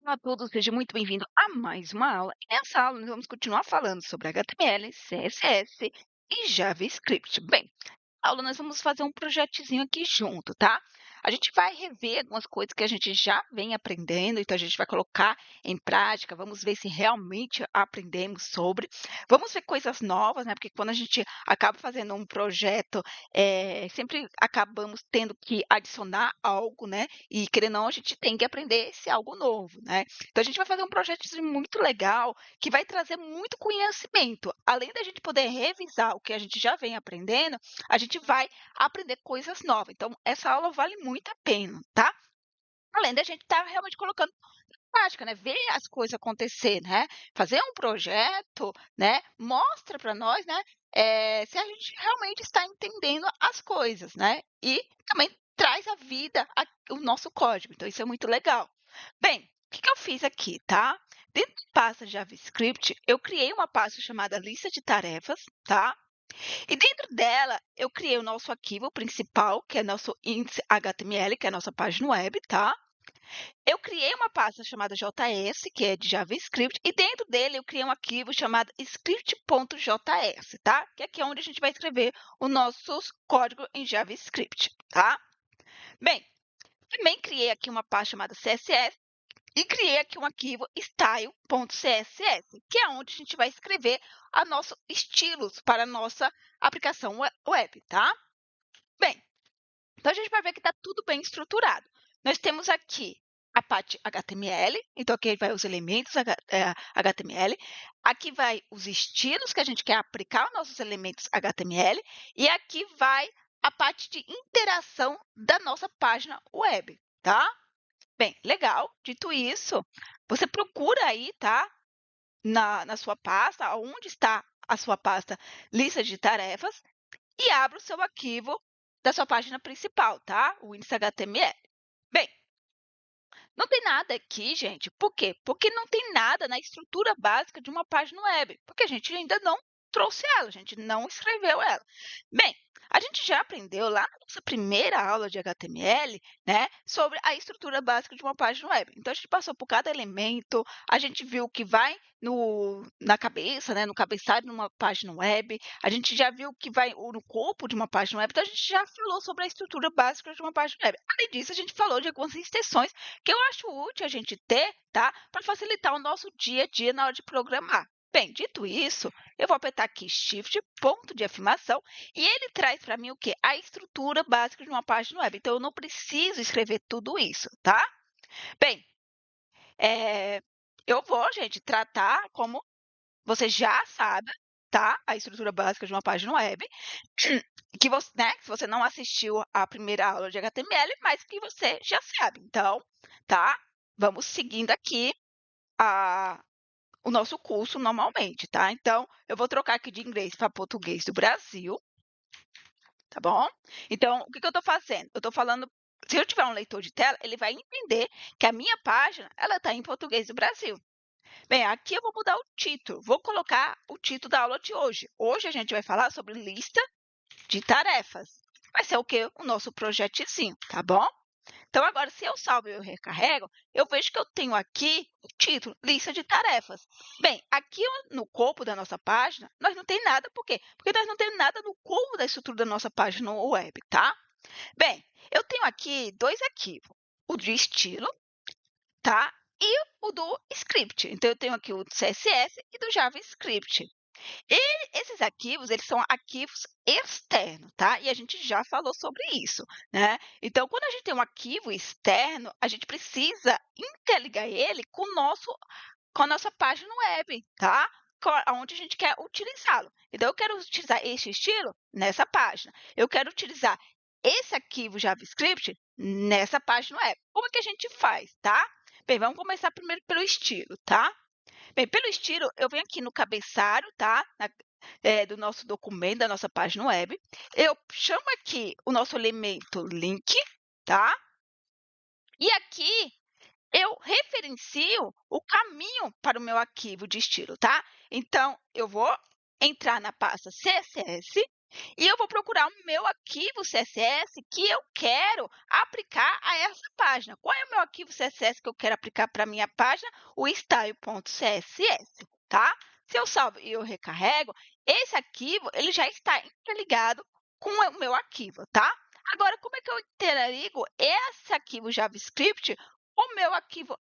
Olá a todos, seja muito bem-vindo a mais uma aula. Nessa aula, nós vamos continuar falando sobre HTML, CSS e JavaScript. Bem, na aula nós vamos fazer um projetinho aqui junto, tá? A gente vai rever algumas coisas que a gente já vem aprendendo, então a gente vai colocar em prática, vamos ver se realmente aprendemos sobre. Vamos ver coisas novas, né? Porque quando a gente acaba fazendo um projeto, sempre acabamos tendo que adicionar algo, né? E querendo ou não, a gente tem que aprender esse algo novo, né? Então a gente vai fazer um projeto muito legal que vai trazer muito conhecimento. Além da gente poder revisar o que a gente já vem aprendendo, a gente vai aprender coisas novas. Então, essa aula vale muito a pena, tá? Além da gente estar realmente colocando em prática, né? Ver as coisas acontecer, né? Fazer um projeto, né? Mostra para nós, né? Se a gente realmente está entendendo as coisas, né? E também traz à vida o nosso código. Então, isso é muito legal. Bem, o que eu fiz aqui, tá? Dentro da pasta JavaScript, eu criei uma pasta chamada lista de tarefas, tá? E dentro dela, eu criei o nosso arquivo principal, que é nosso index.html, que é a nossa página web, tá? Eu criei uma pasta chamada JS, que é de JavaScript, e dentro dele eu criei um arquivo chamado script.js, tá? Que aqui é onde a gente vai escrever o nosso código em JavaScript, tá? Bem, também criei aqui uma pasta chamada CSS e criei aqui um arquivo style.css, que é onde a gente vai escrever a nossos estilos para a nossa aplicação web, tá? Bem, então a gente vai ver que está tudo bem estruturado. Nós temos aqui a parte HTML, então aqui vai os elementos HTML, aqui vai os estilos que a gente quer aplicar aos nossos elementos HTML, e aqui vai a parte de interação da nossa página web, tá? Bem, legal. Dito isso, você procura aí, tá? Na sua pasta, onde está a sua pasta lista de tarefas, e abre o seu arquivo da sua página principal, tá? O index.html. Bem, não tem nada aqui, gente. Por quê? Porque não tem nada na estrutura básica de uma página web, porque a gente ainda não trouxe ela, a gente não escreveu ela. Bem, a gente já aprendeu lá na nossa primeira aula de HTML, né, sobre a estrutura básica de uma página web. Então, a gente passou por cada elemento, a gente viu o que vai na cabeça, né, no cabeçalho de uma página web, a gente já viu o que vai no corpo de uma página web, então a gente já falou sobre a estrutura básica de uma página web. Além disso, a gente falou de algumas extensões que eu acho útil a gente ter, tá? Para facilitar o nosso dia a dia na hora de programar. Bem, dito isso, eu vou apertar aqui Shift, ponto de afirmação, e ele traz para mim o quê? A estrutura básica de uma página web. Então, eu não preciso escrever tudo isso, tá? Bem, eu vou, gente, tratar como você já sabe, tá? A estrutura básica de uma página web, que você, né? Se você não assistiu à primeira aula de HTML, mas que você já sabe. Então, tá? Vamos seguindo aqui a, o nosso curso normalmente, tá? Então, eu vou trocar aqui de inglês para português do Brasil, tá bom? Então, o que eu estou fazendo? Eu estou falando, se eu tiver um leitor de tela, ele vai entender que a minha página, ela está em português do Brasil. Bem, aqui eu vou mudar o título, vou colocar o título da aula de hoje. Hoje a gente vai falar sobre lista de tarefas. Vai ser o quê? O nosso projetinho, tá bom? Então, agora, se eu salvo e eu recarrego, eu vejo que eu tenho aqui o título, lista de tarefas. Bem, aqui no corpo da nossa página, nós não tem nada, por quê? Porque nós não temos nada no corpo da estrutura da nossa página web, tá? Bem, eu tenho aqui dois arquivos, o de estilo, tá? E o do script. Então, eu tenho aqui o do CSS e do JavaScript. E esses arquivos, eles são arquivos externos, tá? E a gente já falou sobre isso, né? Então, quando a gente tem um arquivo externo, a gente precisa interligar ele com a nossa página web, tá? Onde a gente quer utilizá-lo. Então, eu quero utilizar este estilo nessa página. Eu quero utilizar esse arquivo JavaScript nessa página web. Como é que a gente faz, tá? Bem, vamos começar primeiro pelo estilo, tá? Bem, pelo estilo, eu venho aqui no cabeçalho, tá? Do nosso documento, da nossa página web. Eu chamo aqui o nosso elemento link, tá? E aqui eu referencio o caminho para o meu arquivo de estilo, tá? Então, eu vou entrar na pasta CSS, E eu vou procurar o meu arquivo CSS que eu quero aplicar a essa página. Qual é o meu arquivo CSS que eu quero aplicar para a minha página? O style.css, tá? Se eu salvo e eu recarrego, esse arquivo ele já está interligado com o meu arquivo, tá? Agora, como é que eu interligo esse arquivo JavaScript com o meu arquivo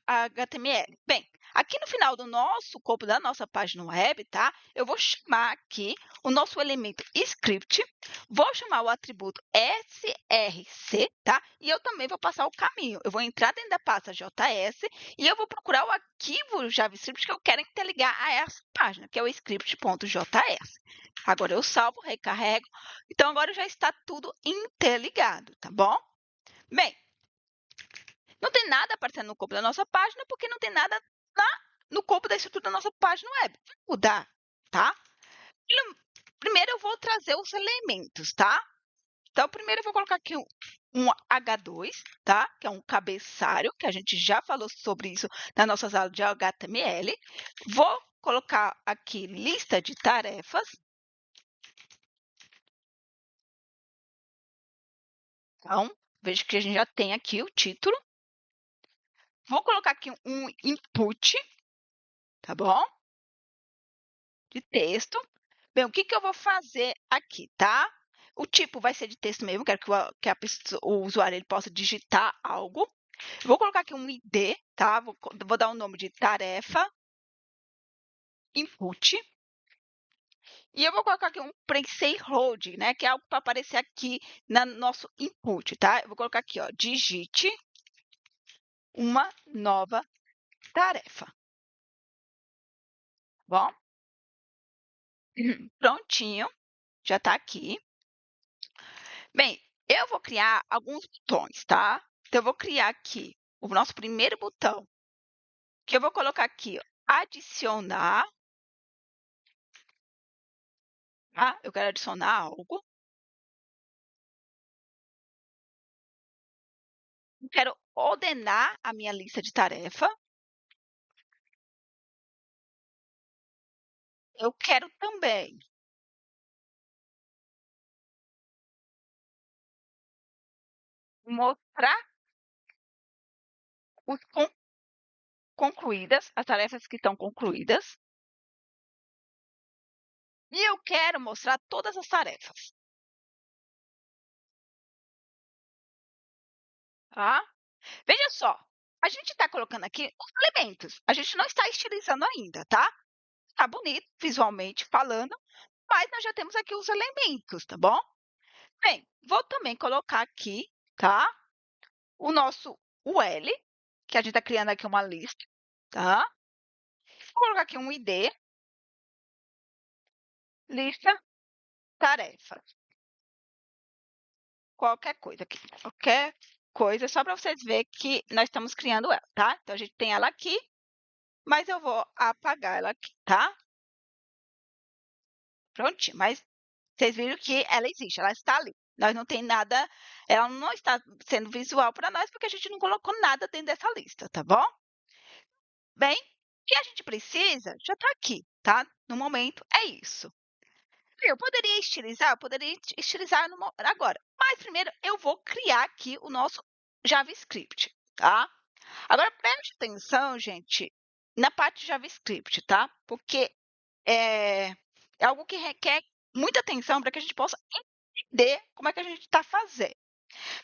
HTML? Bem, aqui no final do nosso corpo da nossa página web, tá? Eu vou chamar aqui o nosso elemento script, vou chamar o atributo src, tá? E eu também vou passar o caminho. Eu vou entrar dentro da pasta JS e eu vou procurar o arquivo JavaScript que eu quero interligar a essa página, que é o script.js. Agora eu salvo, recarrego. Então agora já está tudo interligado, tá bom? Bem, não tem nada aparecendo no corpo da nossa página porque não tem nada no corpo da estrutura da nossa página web. Vou mudar, tá? Primeiro eu vou trazer os elementos, tá? Então, primeiro eu vou colocar aqui um H2, tá? Que é um cabeçalho, que a gente já falou sobre isso nas nossas aulas de HTML. Vou colocar aqui lista de tarefas. Então, veja que a gente já tem aqui o título. Vou colocar aqui um input, tá bom? De texto. Bem, o que eu vou fazer aqui, tá? O tipo vai ser de texto mesmo, quero que o usuário ele possa digitar algo. Vou colocar aqui um ID, tá? Vou dar o nome de tarefa, input. E eu vou colocar aqui um placeholder, né? Que é algo para aparecer aqui no nosso input, tá? Eu vou colocar aqui, ó, digite uma nova tarefa. Bom, prontinho, já está aqui. Bem, eu vou criar alguns botões, tá? Então, eu vou criar aqui o nosso primeiro botão, que eu vou colocar aqui, ó, adicionar, tá? Eu quero adicionar algo. Eu quero ordenar a minha lista de tarefa. Eu quero também mostrar os concluídas, as tarefas que estão concluídas. E eu quero mostrar todas as tarefas, tá? Veja só, a gente está colocando aqui os elementos. A gente não está estilizando ainda, tá? Tá bonito visualmente falando, mas nós já temos aqui os elementos, tá bom? Bem, vou também colocar aqui, tá? O nosso UL, que a gente está criando aqui uma lista, tá? Vou colocar aqui um ID, lista, tarefas. Qualquer coisa aqui, qualquer coisa, só para vocês verem que nós estamos criando ela, tá? Então, a gente tem ela aqui, mas eu vou apagar ela aqui, tá? Prontinho, mas vocês viram que ela existe, ela está ali. Nós não tem nada, ela não está sendo visual para nós, porque a gente não colocou nada dentro dessa lista, tá bom? Bem, o que a gente precisa já está aqui, tá? No momento, é isso. Eu poderia estilizar? Eu poderia estilizar agora, mas primeiro eu vou criar aqui o nosso JavaScript, tá? Agora preste atenção, gente, na parte de JavaScript, tá? Porque é algo que requer muita atenção para que a gente possa entender como é que a gente está fazendo.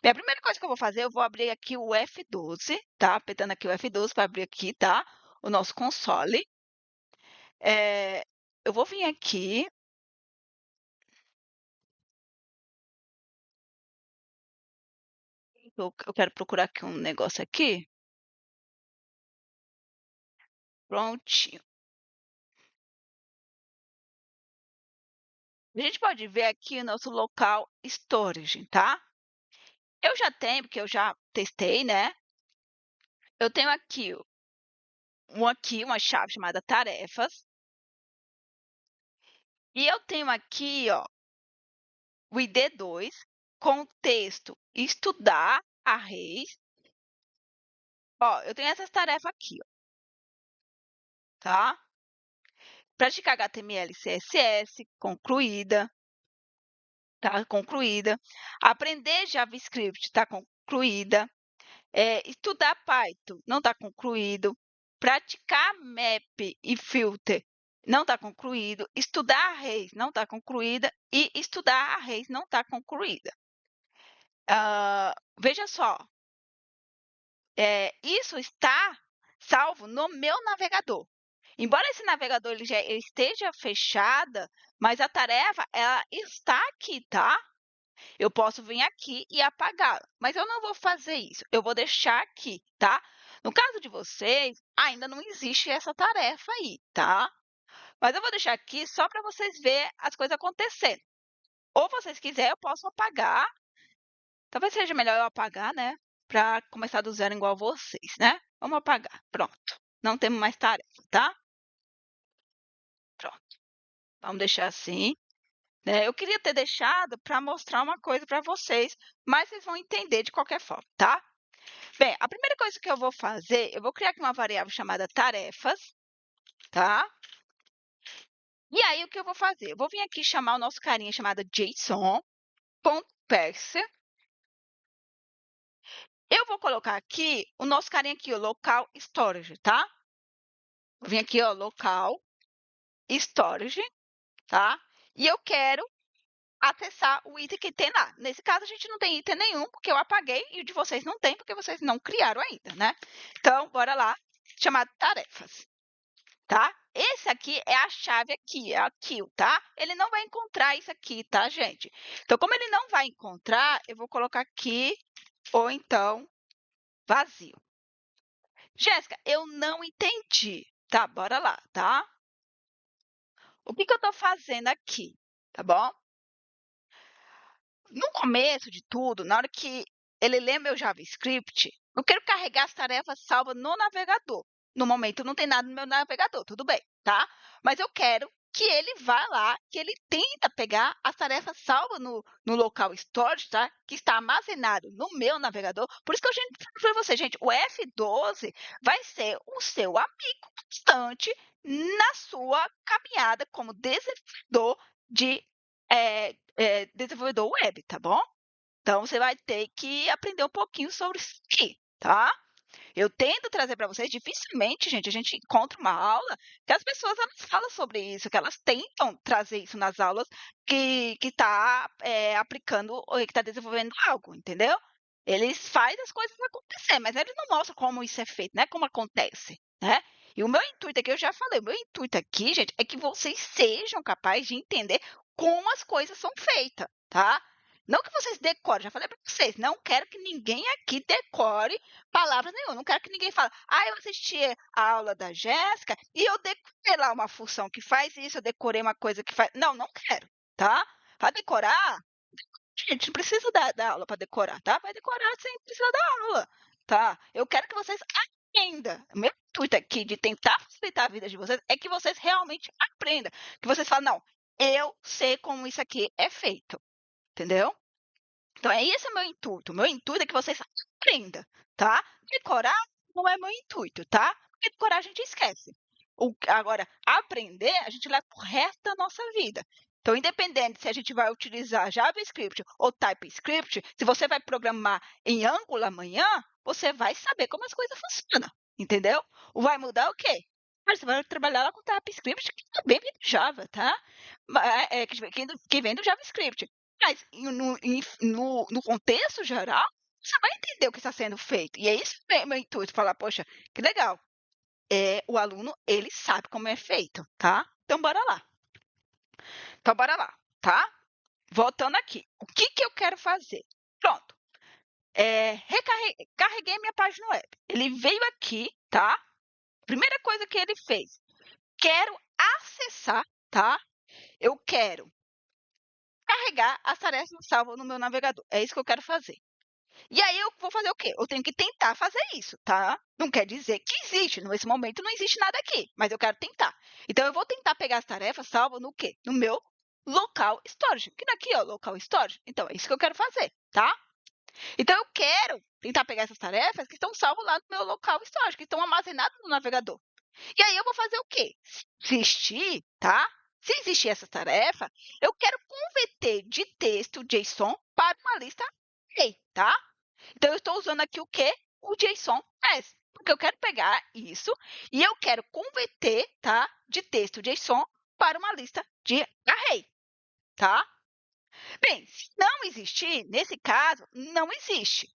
Bem, a primeira coisa que eu vou fazer, eu vou abrir aqui o F12, tá? Apertando aqui o F12 para abrir aqui, tá? O nosso console. Eu vou vir aqui. Eu quero procurar aqui um negócio aqui. Prontinho. A gente pode ver aqui o nosso local storage, tá? Eu já tenho, porque eu já testei, né? Eu tenho aqui uma chave chamada tarefas. E eu tenho aqui, ó, o ID2 com o texto estudar arrays. Ó, eu tenho essas tarefas aqui, ó, tá? Praticar HTML, CSS, concluída. está concluída. Aprender JavaScript está concluída. Estudar Python não está concluído. Praticar map e filter não está concluído. Estudar arrays não está concluída. E estudar arrays não está concluída. Veja só, isso está salvo no meu navegador. Embora esse navegador ele já esteja fechada, mas a tarefa ela está aqui, tá? Eu posso vir aqui e apagá-la, mas eu não vou fazer isso. Eu vou deixar aqui, tá? No caso de vocês, ainda não existe essa tarefa aí, tá? Mas eu vou deixar aqui só para vocês verem as coisas acontecendo. Ou vocês quiserem, eu posso apagar. Talvez seja melhor eu apagar, né? Para começar do zero igual vocês, né? Vamos apagar. Pronto. Não temos mais tarefa, tá? Pronto. Vamos deixar assim. Eu queria ter deixado para mostrar uma coisa para vocês, mas vocês vão entender de qualquer forma, tá? Bem, a primeira coisa que eu vou fazer, eu vou criar aqui uma variável chamada tarefas, tá? E aí, o que eu vou fazer? Eu vou vir aqui chamar o nosso carinha chamado JSON.parser. Eu vou colocar aqui o nosso carinha aqui, o local storage, tá? Vou vir aqui, ó, local storage, tá? E eu quero acessar o item que tem lá. Nesse caso, a gente não tem item nenhum, porque eu apaguei, e o de vocês não tem, porque vocês não criaram ainda, né? Então, bora lá, chamado tarefas, tá? Esse aqui é a chave aqui, é a kill, tá? Ele não vai encontrar isso aqui, tá, gente? Então, como ele não vai encontrar, eu vou colocar aqui, ou então, vazio. Jéssica, eu não entendi. Tá, bora lá, tá? O que eu tô fazendo aqui, tá bom? No começo de tudo, na hora que ele lê meu JavaScript, eu quero carregar as tarefas salvas no navegador. No momento não tem nada no meu navegador, tudo bem, tá? Mas eu quero que ele vá lá, que ele tenta pegar as tarefas salvas no local storage, tá? Que está armazenado no meu navegador. Por isso que eu falei para você, gente, o F12 vai ser o seu amigo constante na sua caminhada como desenvolvedor de desenvolvedor web, tá bom? Então, você vai ter que aprender um pouquinho sobre isso aqui, tá? Eu tento trazer para vocês, dificilmente, gente, a gente encontra uma aula que as pessoas elas falam sobre isso, que elas tentam trazer isso nas aulas que está aplicando ou que está desenvolvendo algo, entendeu? Eles fazem as coisas acontecer, mas eles não mostram como isso é feito, né? Como acontece, né? E o meu intuito aqui, eu já falei, o meu intuito aqui, gente, é que vocês sejam capazes de entender como as coisas são feitas, tá? Não que vocês decorem, já falei para vocês, não quero que ninguém aqui decore palavras nenhuma, não quero que ninguém fale, eu assisti a aula da Jéssica e eu decorei lá uma função que faz isso, eu decorei uma coisa que faz... Não, não quero, tá? Para decorar, gente, não precisa dar aula para decorar, tá? Vai decorar sem precisar dar aula, tá? Eu quero que vocês aprendam. O meu intuito aqui de tentar facilitar a vida de vocês é que vocês realmente aprendam. Que vocês falem, não, eu sei como isso aqui é feito, entendeu? Então, esse é o meu intuito. O meu intuito é que vocês aprendam, tá? Decorar não é meu intuito, tá? Porque decorar a gente esquece. Agora, aprender, a gente leva pro resto da nossa vida. Então, independente se a gente vai utilizar JavaScript ou TypeScript, se você vai programar em Angular amanhã, você vai saber como as coisas funcionam, entendeu? Vai mudar o quê? Você vai trabalhar lá com TypeScript, que também vem do Java, tá? Que vem do JavaScript. Mas no contexto geral, você vai entender o que está sendo feito. E é isso meu intuito, falar, poxa, que legal. O aluno, ele sabe como é feito, tá? Então, bora lá. Então, bora lá, tá? Voltando aqui. O que eu quero fazer? Pronto. Carreguei minha página web. Ele veio aqui, tá? Primeira coisa que ele fez. Quero acessar, tá? Eu quero carregar as tarefas salvas no meu navegador. É isso que eu quero fazer. E aí eu vou fazer o quê? Eu tenho que tentar fazer isso, tá? Não quer dizer que existe. Nesse momento não existe nada aqui, mas eu quero tentar. Então eu vou tentar pegar as tarefas salvas no quê? No meu local storage. Que daqui, ó, local storage. Então é isso que eu quero fazer, tá? Então eu quero tentar pegar essas tarefas que estão salvas lá no meu local storage, que estão armazenadas no navegador. E aí eu vou fazer o quê? Existir, tá? Se existir essa tarefa, eu quero converter de texto JSON para uma lista array, tá? Então, eu estou usando aqui o quê? O JSON as, porque eu quero pegar isso e eu quero converter, tá? De texto JSON para uma lista de array, tá? Bem, se não existir, nesse caso, não existe,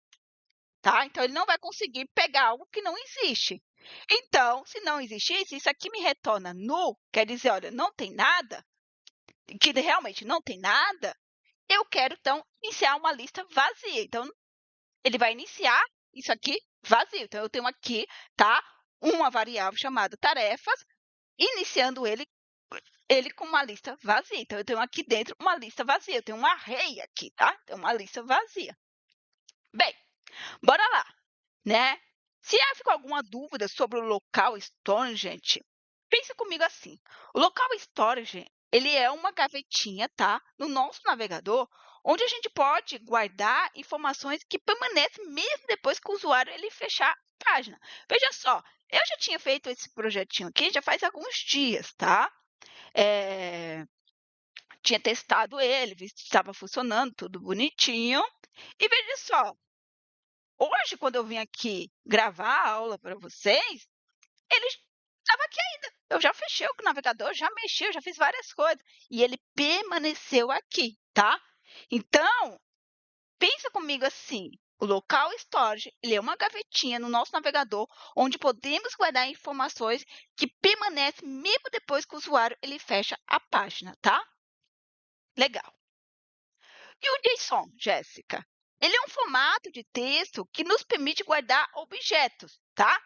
tá? Então, ele não vai conseguir pegar algo que não existe. Então, se não existir, se isso aqui me retorna null, quer dizer, olha, não tem nada, que realmente não tem nada, eu quero, então, iniciar uma lista vazia. Então, ele vai iniciar isso aqui vazio. Então, eu tenho aqui, tá, uma variável chamada tarefas, iniciando ele com uma lista vazia. Então, eu tenho aqui dentro uma lista vazia. Eu tenho um array aqui, tá? Tem uma lista vazia. Bem, bora lá, né? Se ficou alguma dúvida sobre o local storage, gente, pensa comigo assim. O local storage, ele é uma gavetinha, tá? No nosso navegador, onde a gente pode guardar informações que permanecem mesmo depois que o usuário ele fechar a página. Veja só, eu já tinha feito esse projetinho aqui já faz alguns dias, tá? Tinha testado ele, visto que estava funcionando, tudo bonitinho. E veja só, hoje, quando eu vim aqui gravar a aula para vocês, ele estava aqui ainda. Eu já fechei o navegador, já mexi, eu já fiz várias coisas. E ele permaneceu aqui, tá? Então, pensa comigo assim. O local storage, ele é uma gavetinha no nosso navegador, onde podemos guardar informações que permanecem mesmo depois que o usuário ele fecha a página, tá? Legal. E o JSON, Jéssica? Ele é um formato de texto que nos permite guardar objetos, tá?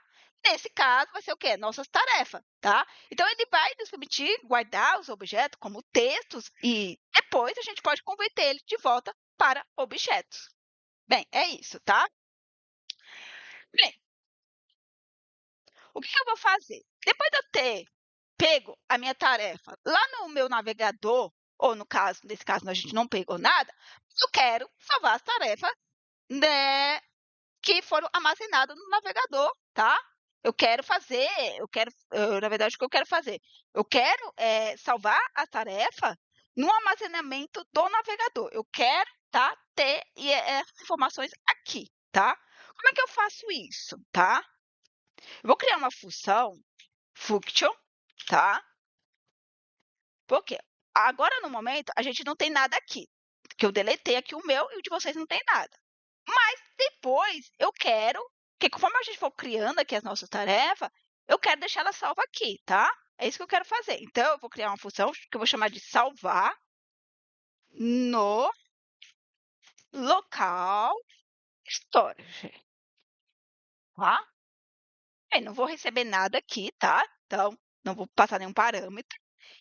Nesse caso, vai ser o quê? Nossas tarefas, tá? Então, ele vai nos permitir guardar os objetos como textos e depois a gente pode converter ele de volta para objetos. Bem, é isso, tá? Bem, o que eu vou fazer? Depois de eu ter pego a minha tarefa lá no meu navegador, ou no caso, nesse caso a gente não pegou nada, eu quero salvar as tarefas, né, que foram armazenadas no navegador, tá? Na verdade, o que eu quero fazer? Eu quero salvar a tarefa no armazenamento do navegador. Eu quero, tá, ter essas informações aqui, tá? Como é que eu faço isso, tá? Eu vou criar uma função, function, tá? Porque agora, no momento, a gente não tem nada aqui, que eu deletei aqui o meu e o de vocês não tem nada. Mas depois eu quero que conforme a gente for criando aqui as nossas tarefas, eu quero deixar ela salva aqui, tá? É isso que eu quero fazer. Então, eu vou criar uma função que eu vou chamar de salvar no local storage, tá? Aí, não vou receber nada aqui, tá? Então, não vou passar nenhum parâmetro.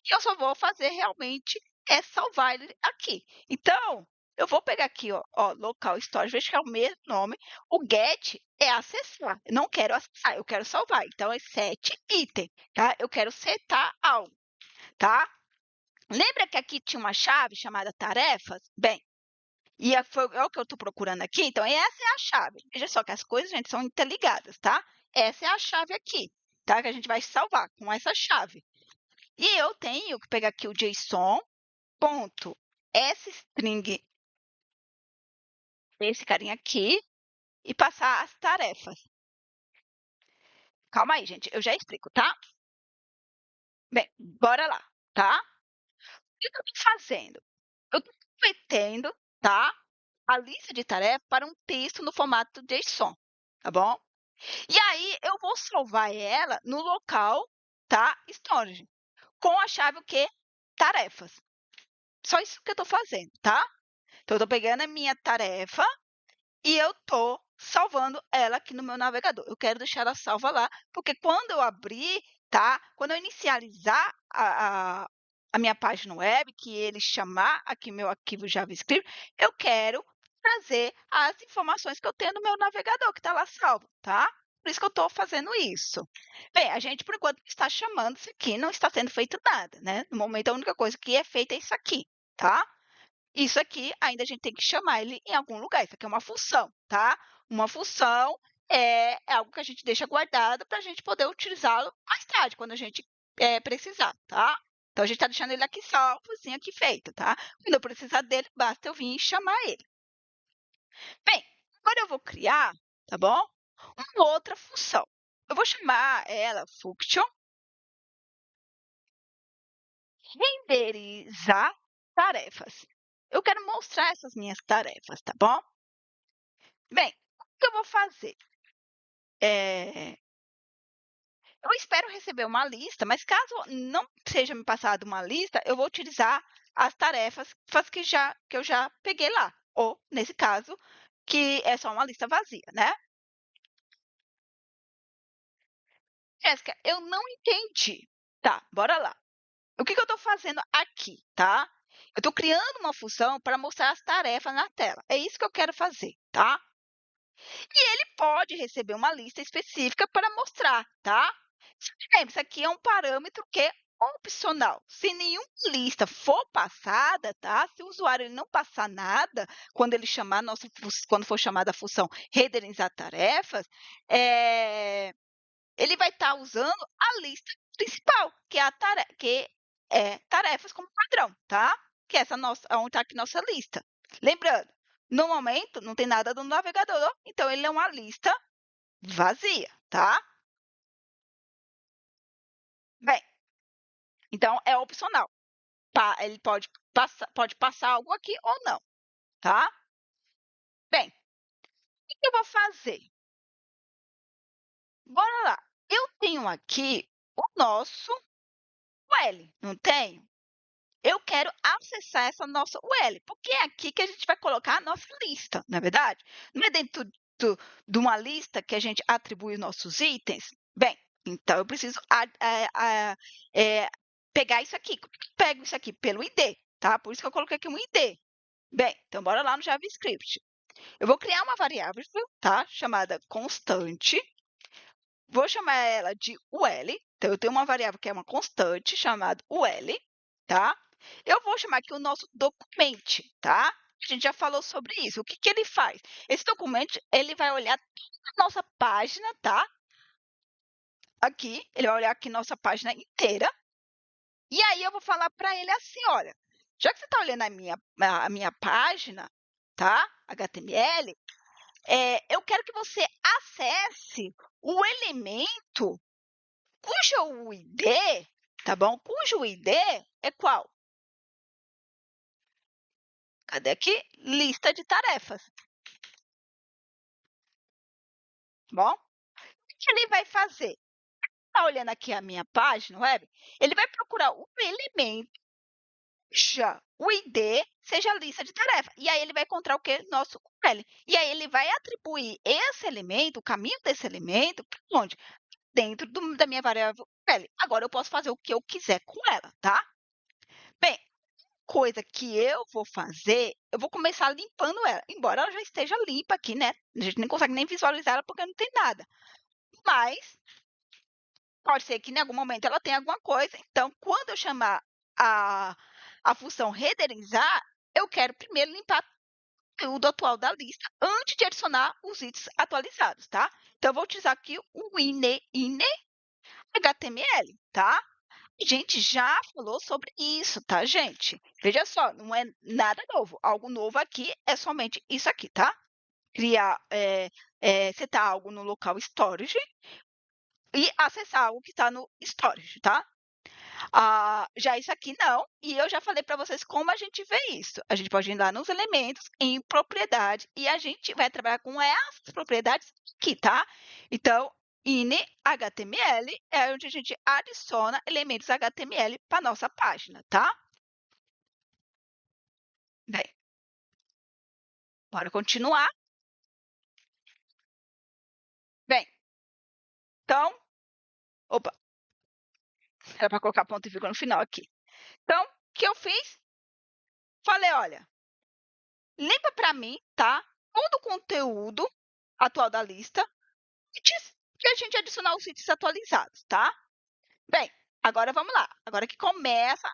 E eu só vou fazer realmente salvar ele aqui. Então, eu vou pegar aqui, ó, local storage, veja que é o mesmo nome. O get é acessar. Eu não quero acessar, eu quero salvar. Então, é set item, tá? Eu quero setar algo, tá? Lembra que aqui tinha uma chave chamada tarefas? Bem, é o que eu estou procurando aqui. Então, essa é a chave. Veja só que as coisas, gente, são interligadas, tá? Essa é a chave aqui, tá? Que a gente vai salvar com essa chave. E eu tenho que pegar aqui o JSON, ponto string, esse carinha aqui, e passar as tarefas. Calma aí, gente, eu já explico, tá? Bem, bora lá, tá? O que eu estou fazendo? Eu estou convertendo, tá? A lista de tarefas para um texto no formato JSON, tá bom? E aí, eu vou salvar ela no local, tá? Storage, com a chave o quê? Tarefas. Só isso que eu estou fazendo, tá? Então, eu estou pegando a minha tarefa e eu estou salvando ela aqui no meu navegador. Eu quero deixar ela salva lá, porque quando eu abrir, tá? Quando eu inicializar a minha página web, que ele chamar aqui meu arquivo JavaScript, eu quero trazer as informações que eu tenho no meu navegador, que está lá salvo, tá? Por isso que eu estou fazendo isso. Bem, a gente, por enquanto, está chamando isso aqui, não está sendo feito nada, né? No momento, a única coisa que é feita é isso aqui, tá? Isso aqui ainda a gente tem que chamar ele em algum lugar. Isso aqui é uma função, tá? Uma função é algo que a gente deixa guardado para a gente poder utilizá-lo mais tarde, quando a gente precisar, tá? Então, a gente está deixando ele aqui salvozinho, aqui feito, tá? Quando eu precisar dele, basta eu vir e chamar ele. Bem, agora eu vou criar, tá bom? Uma outra função. Eu vou chamar ela function renderizar tarefas. Eu quero mostrar essas minhas tarefas, tá bom? Bem, o que eu vou fazer? Eu espero receber uma lista, mas caso não seja me passada uma lista, eu vou utilizar as tarefas que eu já peguei lá. Ou, nesse caso, que é só uma lista vazia, né? Jéssica, eu não entendi. Tá, bora lá. O que eu estou fazendo aqui, tá? Eu estou criando uma função para mostrar as tarefas na tela. É isso que eu quero fazer, tá? E ele pode receber uma lista específica para mostrar, tá? Lembre, isso aqui é um parâmetro que é opcional. Se nenhuma lista for passada, tá? Se o usuário ele não passar nada, quando ele chamar quando for chamada a função renderizar tarefas, ele vai estar usando a lista principal, que é tarefas como padrão, tá? Que é essa nossa, onde está aqui nossa lista. Lembrando, no momento não tem nada no navegador, então ele é uma lista vazia, tá? Bem, então é opcional. Ele pode passar algo aqui ou não, tá? Bem, o que eu vou fazer? Bora lá. Eu tenho aqui o nosso UL, não tenho? Eu quero acessar essa nossa UL, porque é aqui que a gente vai colocar a nossa lista, não é verdade? Não é dentro de uma lista que a gente atribui os nossos itens? Bem, então eu preciso pegar isso aqui. Como é que eu pego isso aqui? Pelo ID, tá? Por isso que eu coloquei aqui um ID. Bem, então bora lá no JavaScript. Eu vou criar uma variável, tá? Chamada constante. Vou chamar ela de UL. Então, eu tenho uma variável que é uma constante chamada UL, tá? Eu vou chamar aqui o nosso documento, tá? A gente já falou sobre isso. O que que ele faz? Esse documento, ele vai olhar toda a nossa página, tá? Aqui, ele vai olhar aqui nossa página inteira. E aí, eu vou falar para ele assim, olha, já que você está olhando a minha página, tá? HTML, eu quero que você acesse o elemento cujo ID, tá bom? Cujo ID é qual? Cadê aqui? Lista de tarefas. Bom, o que ele vai fazer? Está olhando aqui a minha página web, ele vai procurar o elemento cuja o ID seja a lista de tarefas. E aí ele vai encontrar o que? Nosso URL. E aí ele vai atribuir esse elemento, o caminho desse elemento, para onde? Dentro da minha variável URL. Agora eu posso fazer o que eu quiser com ela, tá? Bem, coisa que eu vou fazer, eu vou começar limpando ela, embora ela já esteja limpa aqui, né? A gente nem consegue nem visualizar ela porque não tem nada. Mas pode ser que em algum momento ela tenha alguma coisa. Então, quando eu chamar a, a função renderizar, eu quero primeiro limpar o conteúdo atual da lista antes de adicionar os itens atualizados, tá? Então, eu vou utilizar aqui o ine HTML, tá? A gente já falou sobre isso, tá, gente? Veja só, não é nada novo. Algo novo aqui é somente isso aqui, tá? Criar, setar algo no local storage e acessar algo que está no storage, tá? Já isso aqui não, e eu já falei para vocês como a gente vê isso. A gente pode ir lá nos elementos, em propriedade, e a gente vai trabalhar com essas propriedades aqui, tá? Então, in HTML é onde a gente adiciona elementos HTML para nossa página, tá? Bem, bora continuar. Bem, então, opa, era para colocar ponto e vírgula no final aqui. Então, o que eu fiz? Falei, olha, limpa para mim, tá? Todo o conteúdo atual da lista antes de a gente adicionar os itens atualizados, tá? Bem, agora vamos lá. Agora que começa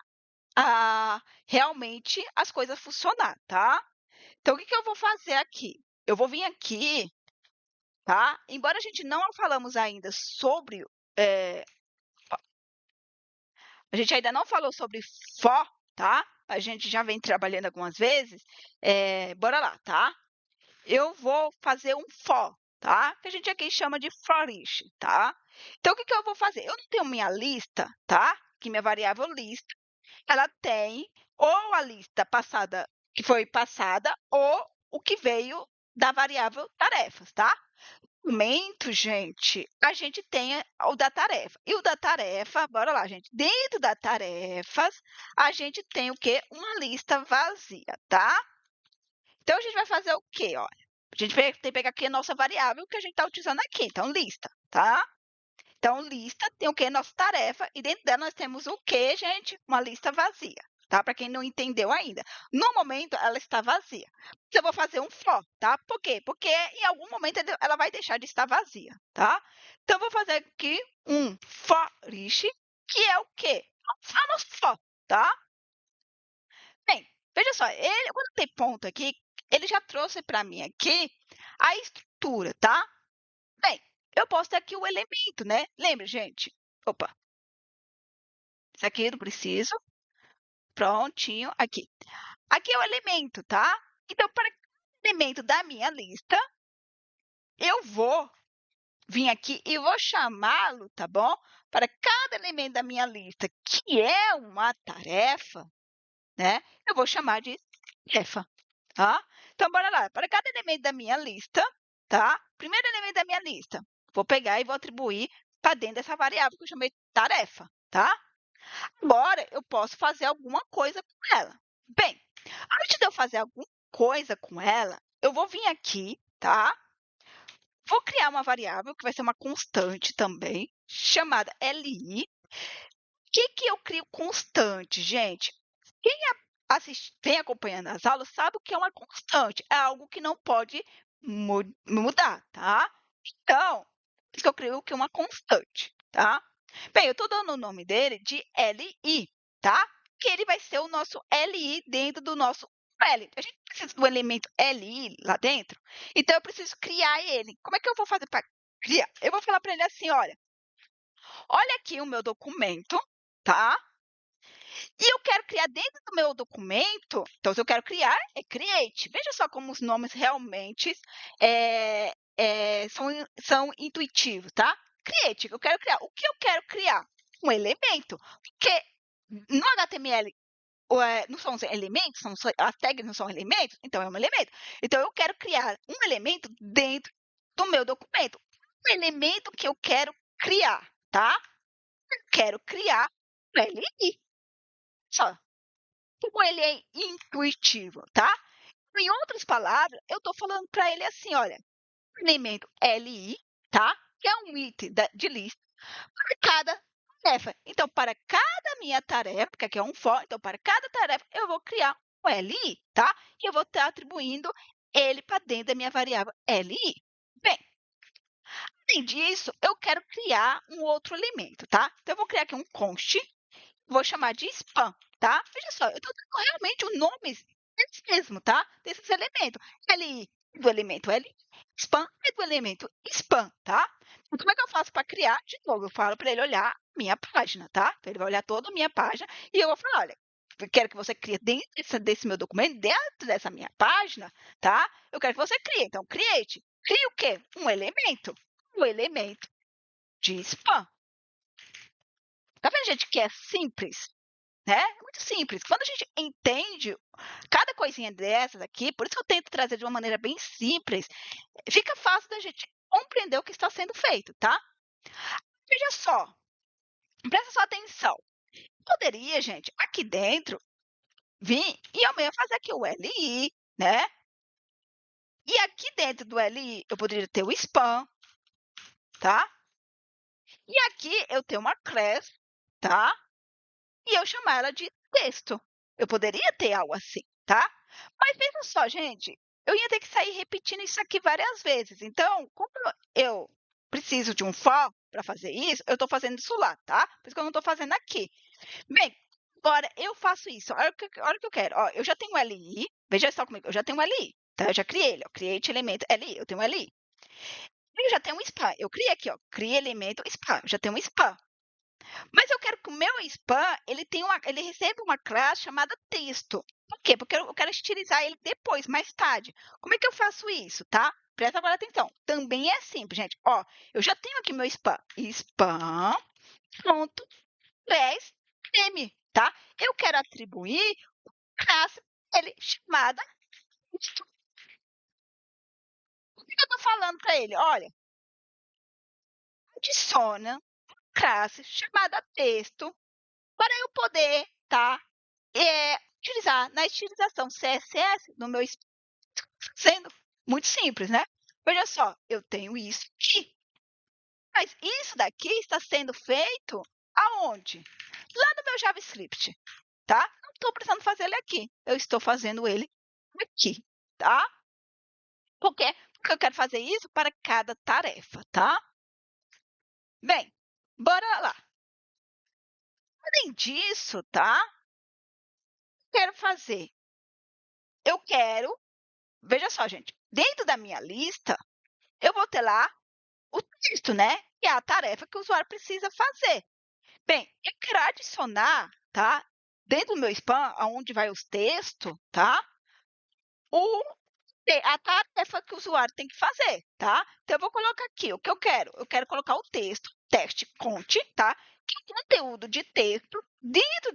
a realmente as coisas funcionar, tá? Então, o que que eu vou fazer aqui? Eu vou vir aqui, tá? Embora a gente não falamos ainda sobre A gente ainda não falou sobre for, tá? A gente já vem trabalhando algumas vezes. Bora lá, tá? Eu vou fazer um for, tá? Que a gente aqui chama de for each, tá? Então, o que que eu vou fazer? Eu não tenho minha lista, tá? Que minha variável lista, ela tem ou a lista passada, que foi passada, ou o que veio da variável tarefas, tá? No momento, gente, a gente tem o da tarefa. E o da tarefa, bora lá, gente. Dentro da tarefas, a gente tem o quê? Uma lista vazia, tá? Então, a gente vai fazer o quê? Olha, a gente tem que pegar aqui a nossa variável que a gente está utilizando aqui. Então, lista, tá? Então, lista tem o quê? Nossa tarefa. E dentro dela nós temos o quê, gente? Uma lista vazia, tá? Para quem não entendeu ainda. No momento, ela está vazia. Então, eu vou fazer um for, tá? Por quê? Porque em algum momento ela vai deixar de estar vazia, tá? Então, eu vou fazer aqui um for each, que é o quê? É o nosso for, tá? Bem, veja só, quando tem ponto aqui, ele já trouxe para mim aqui a estrutura, tá? Bem, eu posso ter aqui o elemento, né? Lembra, gente? Opa, isso aqui eu não preciso. Prontinho, aqui. Aqui é o elemento, tá? Então, para cada elemento da minha lista, eu vou vir aqui e vou chamá-lo, tá bom? Para cada elemento da minha lista, que é uma tarefa, né? Eu vou chamar de tarefa. Tá? Então, bora lá. Para cada elemento da minha lista, tá? Primeiro elemento da minha lista, vou pegar e vou atribuir para dentro dessa variável que eu chamei de tarefa, tá? Agora, eu posso fazer alguma coisa com ela. Bem, antes de eu fazer alguma coisa com ela, eu vou vir aqui, tá? Vou criar uma variável que vai ser uma constante também, chamada li. O que que eu crio constante, gente? Quem vem acompanhando as aulas sabe o que é uma constante, é algo que não pode mudar, tá? Então, por isso que eu crio o que é uma constante, tá? Bem, eu estou dando o nome dele de li, tá? Que ele vai ser o nosso li dentro do nosso L. A gente precisa do elemento li lá dentro, então eu preciso criar ele. Como é que eu vou fazer para criar? Eu vou falar para ele assim, olha aqui o meu documento, tá? E eu quero criar dentro do meu documento, então se eu quero criar, é create. Veja só como os nomes realmente são intuitivos, tá? Create, eu quero criar. O que eu quero criar? Um elemento. Porque no HTML não são os elementos, as tags não são elementos, então é um elemento. Então eu quero criar um elemento dentro do meu documento. Um elemento que eu quero criar, tá? Eu quero criar um LI. Só. Como ele é intuitivo, tá? Em outras palavras, eu estou falando para ele assim, olha, o elemento li, tá? Que é um item de lista para cada tarefa. Então, para cada minha tarefa, que aqui é um for, então para cada tarefa eu vou criar um li, tá? E eu vou estar atribuindo ele para dentro da minha variável li. Bem, além disso, eu quero criar um outro elemento, tá? Então, eu vou criar aqui um const, vou chamar de spam, tá? Veja só, eu estou dando realmente o nome deles mesmo, tá? Desses elementos. Li do elemento L, spam é do elemento spam, tá? Então, como é que eu faço para criar? De novo, eu falo para ele olhar minha página, tá? Então, ele vai olhar toda a minha página e eu vou falar, olha, eu quero que você crie dentro desse meu documento, dentro dessa minha página, tá? Eu quero que você crie. Então, create. Cria o quê? Um elemento. Um elemento de spam. Tá vendo, gente, que é simples? Né? É muito simples. Quando a gente entende cada coisinha dessas aqui, por isso que eu tento trazer de uma maneira bem simples, fica fácil da gente compreender o que está sendo feito, tá? Veja só, presta só atenção. Poderia, gente, aqui dentro, vir e eu mesmo fazer aqui o LI, né? E aqui dentro do LI eu poderia ter o spam, tá? E aqui eu tenho uma class, tá? E eu chamar ela de texto. Eu poderia ter algo assim, tá? Mas veja só, gente, eu ia ter que sair repetindo isso aqui várias vezes. Então, como eu preciso de um for para fazer isso, eu estou fazendo isso lá, tá? Por isso que eu não estou fazendo aqui. Bem, agora eu faço isso. Olha o que eu quero. Ó, eu já tenho um LI. Veja só comigo, eu já tenho um LI. Tá? Eu já criei ele, ó. Create elemento LI. Eu tenho um LI. Eu já tenho um spam. Eu criei aqui, ó. Cria elemento spam. Eu já tenho um spam. Mas eu quero que o meu spam, ele receba uma classe chamada texto. Por quê? Porque eu quero estilizar ele depois, mais tarde. Como é que eu faço isso, tá? Presta agora atenção. Também é simples, gente. Ó, eu já tenho aqui meu spam. Spam, pronto, creme, tá? Eu quero atribuir classe ele chamada texto. O que eu tô falando para ele? Olha, adiciona classe chamada texto para eu poder, tá? Utilizar na estilização CSS no meu sendo muito simples, né? Veja só, eu tenho isso aqui, mas isso daqui está sendo feito aonde? Lá no meu JavaScript, tá? Não estou precisando fazer ele aqui, eu estou fazendo ele aqui, tá? Por quê? Porque eu quero fazer isso para cada tarefa, tá? Bem, bora lá. Além disso, tá? Eu quero, veja só, gente, dentro da minha lista, eu vou ter lá o texto, né? Que é a tarefa que o usuário precisa fazer. Bem, eu quero adicionar, tá? Dentro do meu spam, aonde vai os textos, tá? A tarefa que o usuário tem que fazer, tá? Então, eu vou colocar aqui o que eu quero. Eu quero colocar o texto, teste conte, tá? Que é conteúdo de texto dentro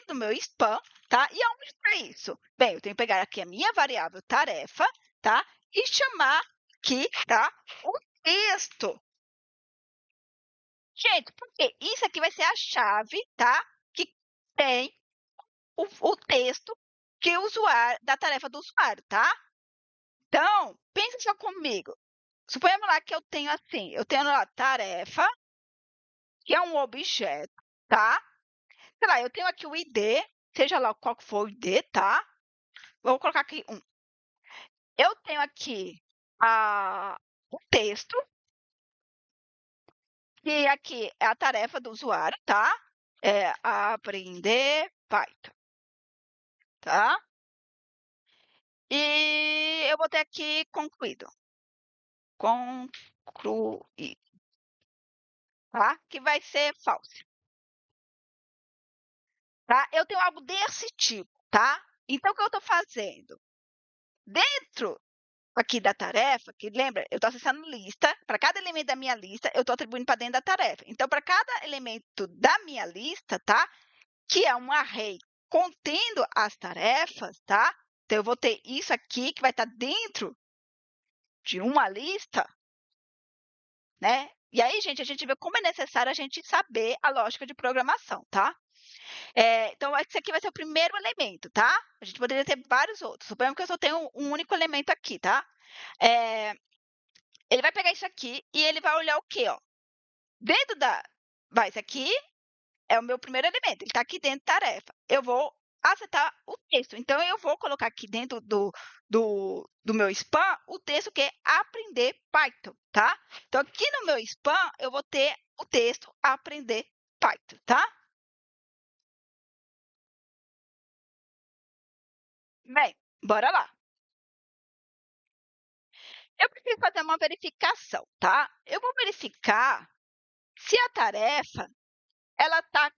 do meu spam, tá? E aonde está isso? Bem, eu tenho que pegar aqui a minha variável tarefa, tá? E chamar aqui, tá? O texto. Gente, porque isso aqui vai ser a chave, tá? Que tem o texto que o usuário, da tarefa do usuário, tá? Então, pensa só comigo. Suponhamos lá que eu tenho assim, eu tenho lá tarefa, que é um objeto, tá? Sei lá, eu tenho aqui o ID, seja lá qual que for o ID, tá? Vou colocar aqui um. Eu tenho aqui o texto, que aqui é a tarefa do usuário, tá? É aprender Python, tá? E eu botei aqui concluído. Concluído, tá? Que vai ser falso, tá? Eu tenho algo desse tipo, tá? Então, o que eu estou fazendo? Dentro aqui da tarefa, que lembra, eu estou acessando lista, para cada elemento da minha lista, eu estou atribuindo para dentro da tarefa. Então, para cada elemento da minha lista, tá? Que é um array contendo as tarefas, tá? Então, eu vou ter isso aqui, que vai estar dentro de uma lista, né? E aí, gente, a gente vê como é necessário a gente saber a lógica de programação, tá? Então, esse aqui vai ser o primeiro elemento, tá? A gente poderia ter vários outros. Suponhamos que eu só tenho um único elemento aqui, tá? Ele vai pegar isso aqui e ele vai olhar o quê, ó? Dentro da... esse aqui é o meu primeiro elemento. Ele está aqui dentro da tarefa. Eu vou acertar o texto. Então, eu vou colocar aqui dentro do meu spam o texto que é aprender Python, tá? Então, aqui no meu spam, eu vou ter o texto aprender Python, tá? Bem, bora lá. Eu preciso fazer uma verificação, tá? Eu vou verificar se a tarefa ela está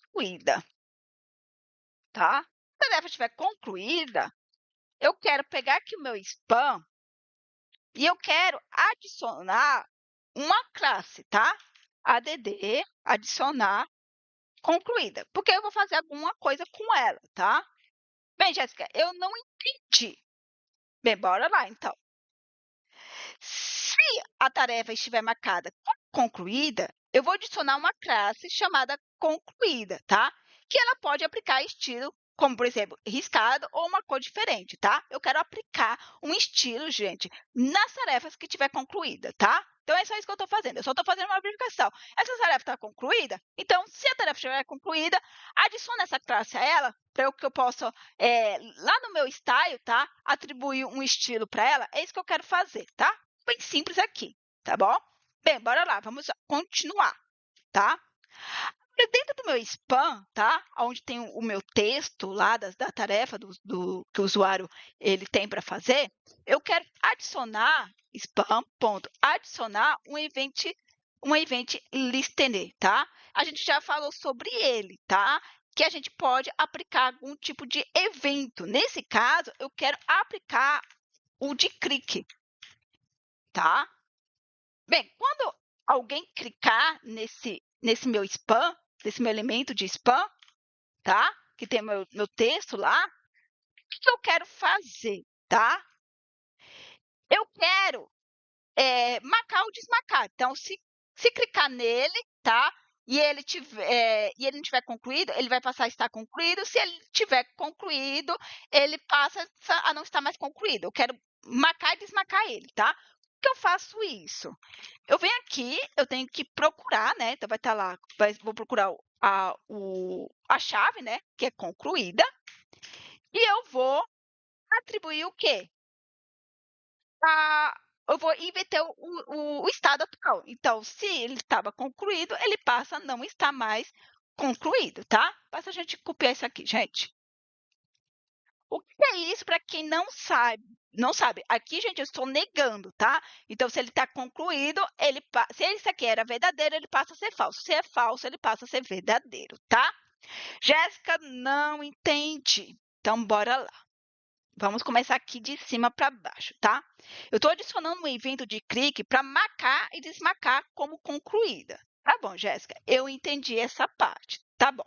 concluída, tá? Se a tarefa estiver concluída, eu quero pegar aqui o meu spam e eu quero adicionar uma classe, tá? ADD, adicionar concluída, porque eu vou fazer alguma coisa com ela, tá? Bem, Jéssica, eu não entendi. Bem, bora lá, então. Se a tarefa estiver marcada como concluída, eu vou adicionar uma classe chamada concluída, tá? Que ela pode aplicar estilo, como, por exemplo, riscado ou uma cor diferente, tá? Eu quero aplicar um estilo, gente, nas tarefas que tiver concluída, tá? Então, é só isso que eu estou fazendo. Eu só estou fazendo uma verificação. Essa tarefa está concluída? Então, se a tarefa estiver concluída, adicione essa classe a ela para que eu possa, lá no meu style, tá? Atribuir um estilo para ela. É isso que eu quero fazer, tá? Bem simples aqui, tá bom? Bem, bora lá, vamos continuar, tá? Dentro do meu spam, tá? Onde tem o meu texto lá da tarefa que o usuário ele tem para fazer, eu quero adicionar spam.adicionar um event um event listener, tá? A gente já falou sobre ele, tá? Que a gente pode aplicar algum tipo de evento. Nesse caso, eu quero aplicar o de clique, tá? Bem, quando alguém clicar nesse meu spam, nesse meu elemento de spam, tá? Que tem meu texto lá, o que eu quero fazer, tá? Eu quero marcar ou desmarcar. Então, se clicar nele, tá? E ele não tiver concluído, ele vai passar a estar concluído. Se ele tiver concluído, ele passa a não estar mais concluído. Eu quero marcar e desmarcar ele, tá? Por que eu faço isso? Eu venho aqui, eu tenho que procurar, né? Então vai estar lá, vou procurar a chave, né? Que é concluída. E eu vou atribuir o quê? Eu vou inverter o estado atual. Então, se ele estava concluído, ele passa a não estar mais concluído, tá? Basta a gente copiar isso aqui, gente. O que é isso para quem não sabe? Não sabe. Aqui, gente, eu estou negando, tá? Então, se ele está concluído, se isso aqui era verdadeiro, ele passa a ser falso. Se é falso, ele passa a ser verdadeiro, tá? Jéssica não entende. Então, bora lá. Vamos começar aqui de cima para baixo, tá? Eu estou adicionando um evento de clique para marcar e desmarcar como concluída. Tá bom, Jéssica, eu entendi essa parte. Tá bom.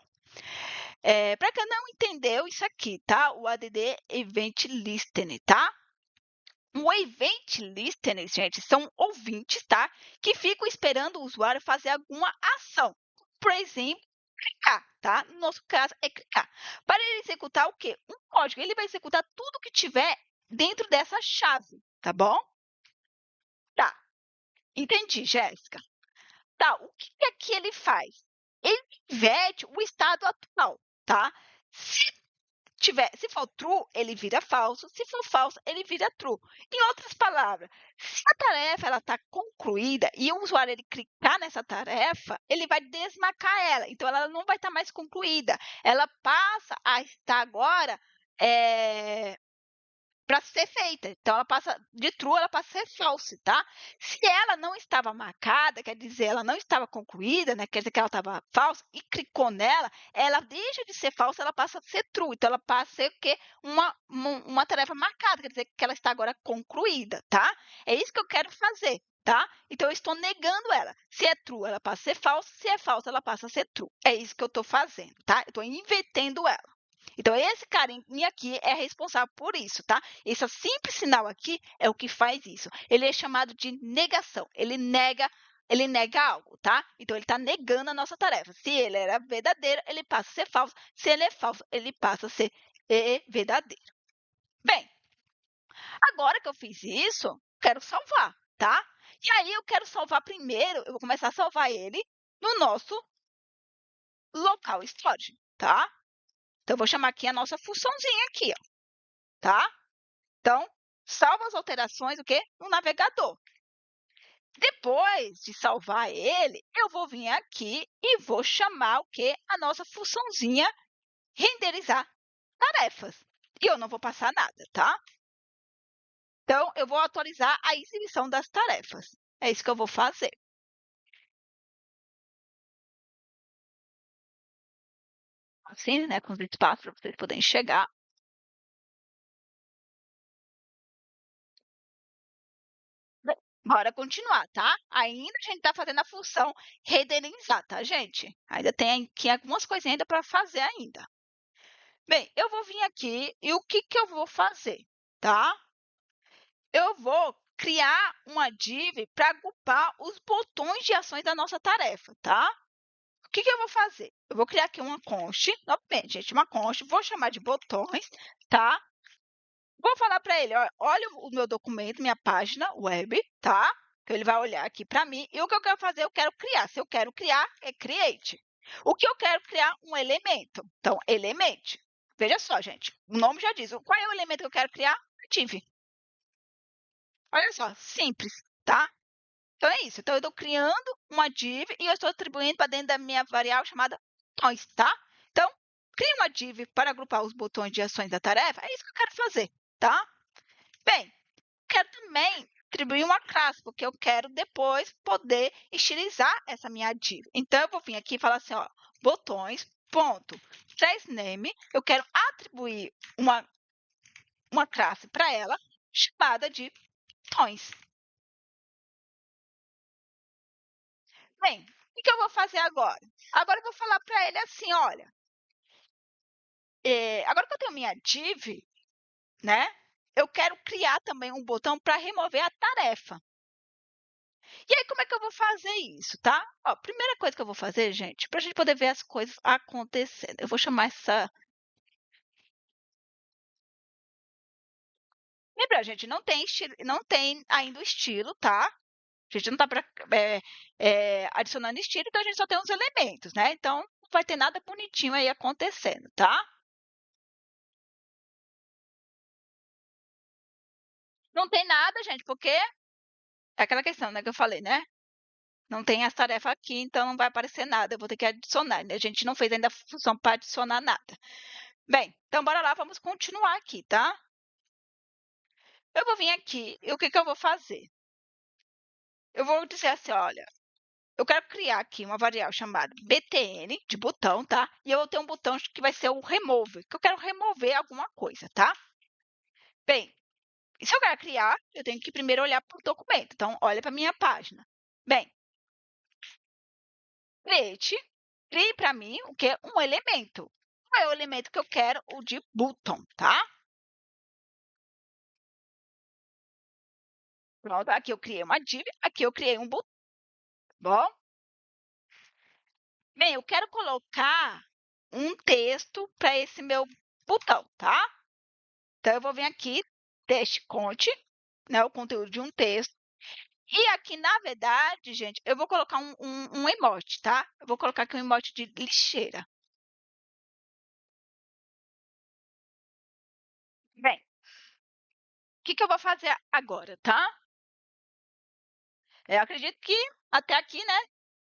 Para quem não entendeu isso aqui, tá? O ADD Event Listener, tá? O Event Listener, gente, são ouvintes, tá? Que ficam esperando o usuário fazer alguma ação. Por exemplo, clicar, tá? No nosso caso, é clicar. Para ele executar o quê? Um código. Ele vai executar tudo que tiver dentro dessa chave, tá bom? Tá, entendi, Jéssica. Tá, o que é que ele faz? Ele inverte o estado atual, tá? Se for true, ele vira falso. Se for falso, ele vira true. Em outras palavras, se a tarefa ela está concluída e o usuário ele clicar nessa tarefa, ele vai desmarcar ela. Então, ela não vai estar mais concluída. Ela passa a estar agora para ser feita. Então, ela passa de true, ela passa a ser false, tá? Se ela não estava marcada, quer dizer, ela não estava concluída, né? Quer dizer que ela estava falsa e clicou nela, ela deixa de ser falsa, ela passa a ser true. Então, ela passa a ser o quê? Uma tarefa marcada, quer dizer que ela está agora concluída, tá? É isso que eu quero fazer, tá? Então, eu estou negando ela. Se é true, ela passa a ser falsa. Se é falsa, ela passa a ser true. É isso que eu estou fazendo, tá? Eu estou invertendo ela. Então, esse carinha aqui é responsável por isso, tá? Esse simples sinal aqui é o que faz isso. Ele é chamado de negação. Ele nega algo, tá? Então, ele está negando a nossa tarefa. Se ele era verdadeiro, ele passa a ser falso. Se ele é falso, ele passa a ser verdadeiro. Bem, agora que eu fiz isso, quero salvar, tá? E aí, eu quero salvar primeiro, eu vou começar a salvar ele no nosso local storage, tá? Então, eu vou chamar aqui a nossa funçãozinha aqui, ó, tá? Então, salva as alterações o quê? No navegador. Depois de salvar ele, eu vou vir aqui e vou chamar o quê? A nossa funçãozinha renderizar tarefas. E eu não vou passar nada, tá? Então, eu vou atualizar a exibição das tarefas. É isso que eu vou fazer. Assim, né? Com os espaços para vocês poderem chegar. Bora continuar, tá? Ainda a gente está fazendo a função renderizar, tá, gente? Ainda tem aqui algumas coisinhas ainda para fazer ainda. Bem, eu vou vir aqui e o que eu vou fazer, tá? Eu vou criar uma div para agrupar os botões de ações da nossa tarefa, tá? O que eu vou fazer? Eu vou criar aqui uma const, novamente, gente, uma const, vou chamar de botões, tá? Vou falar para ele, olha o meu documento, minha página web, tá? Que ele vai olhar aqui para mim. E o que eu quero fazer, eu quero criar. Se eu quero criar, é create. O que eu quero criar? Um elemento. Então, element. Veja só, gente, o nome já diz. Qual é o elemento que eu quero criar? Div. Olha só, simples, tá? Então, é isso. Então, eu estou criando uma div e eu estou atribuindo para dentro da minha variável chamada botões, tá? Então, crie uma div para agrupar os botões de ações da tarefa. É isso que eu quero fazer, tá? Bem, quero também atribuir uma classe, porque eu quero depois poder estilizar essa minha div. Então, eu vou vir aqui e falar assim, ó, botões, ponto, name, eu quero atribuir uma classe para ela chamada de botões. Bem, o que eu vou fazer agora? Agora eu vou falar para ele assim, olha, agora que eu tenho minha div, né, eu quero criar também um botão para remover a tarefa. E aí, como é que eu vou fazer isso, tá? Ó, primeira coisa que eu vou fazer, gente, para a gente poder ver as coisas acontecendo. Eu vou chamar essa. Lembra, gente, não tem ainda o estilo, tá? A gente não tá adicionando estilo, então a gente só tem os elementos, né? Então, não vai ter nada bonitinho aí acontecendo, tá? Não tem nada, gente, porque é aquela questão, né, que eu falei, né? Não tem as tarefas aqui, então não vai aparecer nada. Eu vou ter que adicionar, né? A gente não fez ainda a função para adicionar nada. Bem, então bora lá, vamos continuar aqui, tá? Eu vou vir aqui e o que eu vou fazer? Eu vou dizer assim, olha, eu quero criar aqui uma variável chamada btn, de botão, tá? E eu vou ter um botão que vai ser o remove, que eu quero remover alguma coisa, tá? Bem, se eu quero criar, eu tenho que primeiro olhar para o documento. Então, olha para a minha página. Bem, crie para mim o que é um elemento. Qual é o elemento que eu quero? O de button, tá? Pronto, aqui eu criei uma div, aqui eu criei um botão, bom? Bem, eu quero colocar um texto para esse meu botão, tá? Então, eu vou vir aqui, texto conte, né, o conteúdo de um texto. E aqui, na verdade, gente, eu vou colocar um emoji, tá? Eu vou colocar aqui um emoji de lixeira. Bem, o que eu vou fazer agora, tá? Eu acredito que até aqui, né,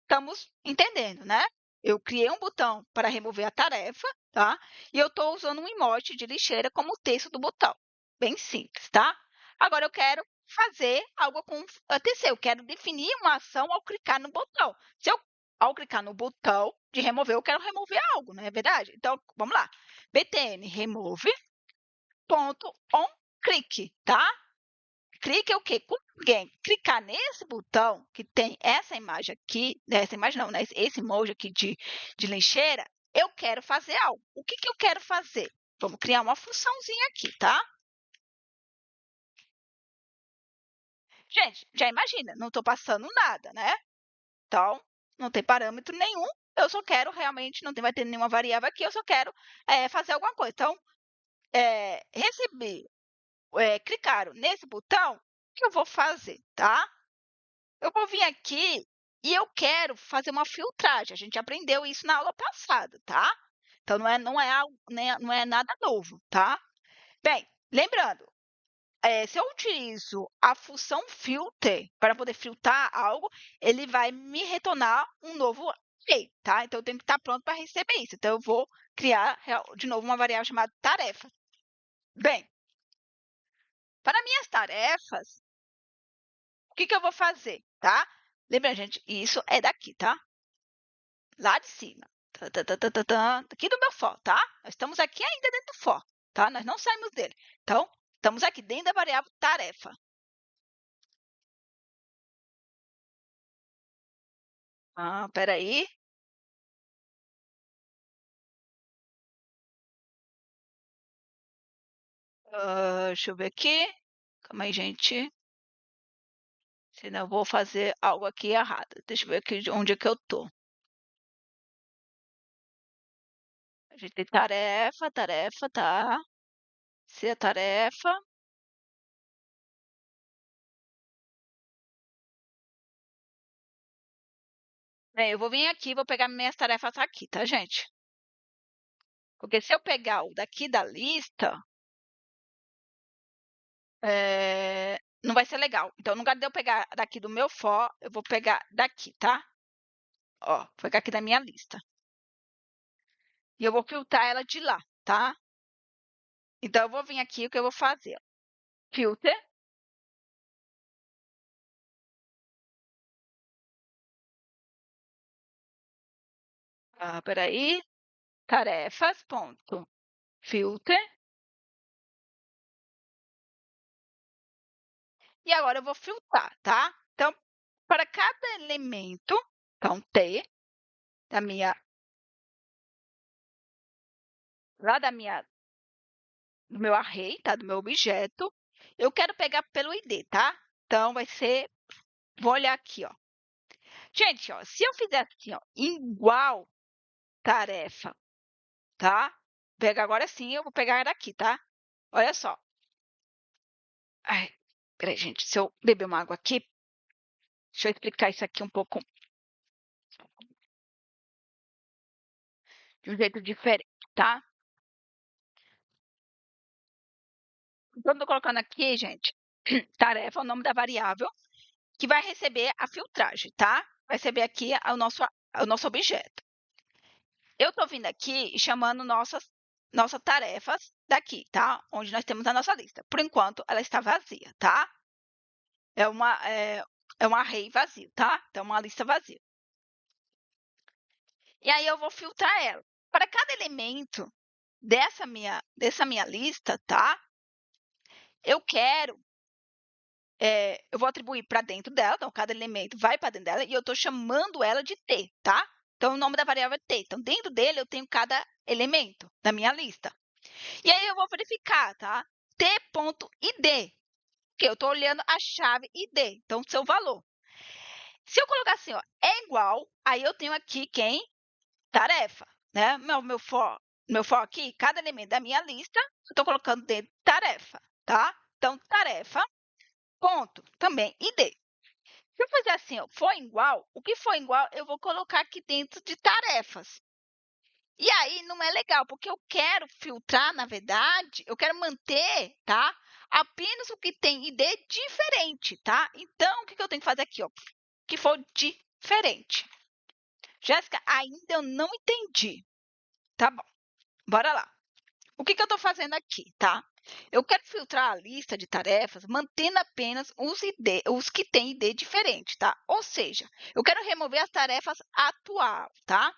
estamos entendendo, né? Eu criei um botão para remover a tarefa, tá? E eu estou usando um emoji de lixeira como texto do botão. Bem simples, tá? Agora eu quero fazer algo com acontecer. Eu quero definir uma ação ao clicar no botão. Se eu, ao clicar no botão de remover, eu quero remover algo, não é verdade? Então, vamos lá. btn remove ponto on click, tá? Clique é o quê? Quando alguém clicar nesse botão que tem essa imagem aqui, essa imagem não, né? Esse emoji aqui de lixeira, eu quero fazer algo. O que eu quero fazer? Vamos criar uma funçãozinha aqui, tá? Gente, já imagina, não estou passando nada, né? Então, não tem parâmetro nenhum. Eu só quero realmente, não vai ter nenhuma variável aqui, eu só quero fazer alguma coisa. Então, receber, clicaram nesse botão, o que eu vou fazer, tá? Eu vou vir aqui e eu quero fazer uma filtragem. A gente aprendeu isso na aula passada, tá? Então, não é nada novo, tá? Bem, lembrando, se eu utilizo a função filter para poder filtrar algo, ele vai me retornar um novo array, tá? Então, eu tenho que estar pronto para receber isso. Então, eu vou criar de novo uma variável chamada tarefa. Bem, para minhas tarefas, o que eu vou fazer, tá? Lembra, gente, isso é daqui, tá? Lá de cima. Aqui do meu for, tá? Nós estamos aqui ainda dentro do for, tá? Nós não saímos dele. Então, estamos aqui dentro da variável tarefa. Peraí. Deixa eu ver aqui. Calma aí, gente. Senão eu vou fazer algo aqui errado. Deixa eu ver aqui onde é que eu tô. A gente tem tarefa, tá? Se é tarefa. Bem, eu vou vir aqui, vou pegar minhas tarefas aqui, tá, gente? Porque se eu pegar o daqui da lista, não vai ser legal. Então, no lugar de eu pegar daqui do meu for, eu vou pegar daqui, tá? Ó, vou pegar aqui da minha lista. E eu vou filtrar ela de lá, tá? Então, eu vou vir aqui, o que eu vou fazer? Filter, Peraí. Tarefas, ponto. Filter. E agora eu vou filtrar, tá? Então, para cada elemento, então T, da minha, lá do meu array, tá? Do meu objeto, eu quero pegar pelo ID, tá? Então, vai ser, vou olhar aqui, ó. Gente, ó, se eu fizer assim, ó, igual tarefa, tá? Pega agora sim, eu vou pegar daqui, tá? Olha só. Ai, peraí, gente, se eu beber uma água aqui, deixa eu explicar isso aqui um pouco de um jeito diferente, tá? Então, eu tô colocando aqui, gente, tarefa, é o nome da variável, que vai receber a filtragem, tá? Vai receber aqui o nosso objeto. Eu tô vindo aqui e chamando nossas tarefas daqui, tá? Onde nós temos a nossa lista. Por enquanto, ela está vazia, tá? É um array vazio, tá? Então, uma lista vazia. E aí eu vou filtrar ela. Para cada elemento dessa minha lista, tá? Eu quero, eu vou atribuir para dentro dela, então cada elemento vai para dentro dela e eu estou chamando ela de T, tá? Então o nome da variável é T. Então dentro dele eu tenho cada elemento da minha lista. E aí eu vou verificar, tá? T.id, que eu estou olhando a chave ID, então seu valor. Se eu colocar assim, ó, é igual, aí eu tenho aqui quem? Tarefa, né? Meu for aqui, cada elemento da minha lista, eu estou colocando dentro de tarefa, tá? Então, tarefa, ponto, também ID. Se eu fazer assim, ó, for igual, o que for igual, eu vou colocar aqui dentro de tarefas. E aí não é legal, porque eu quero filtrar, na verdade, eu quero manter, tá? Apenas o que tem ID diferente, tá? Então, o que eu tenho que fazer aqui, ó? Que for diferente. Jéssica, ainda eu não entendi. Tá bom, bora lá. O que eu estou fazendo aqui, tá? Eu quero filtrar a lista de tarefas mantendo apenas os que têm ID diferente, tá? Ou seja, eu quero remover as tarefas atual, tá?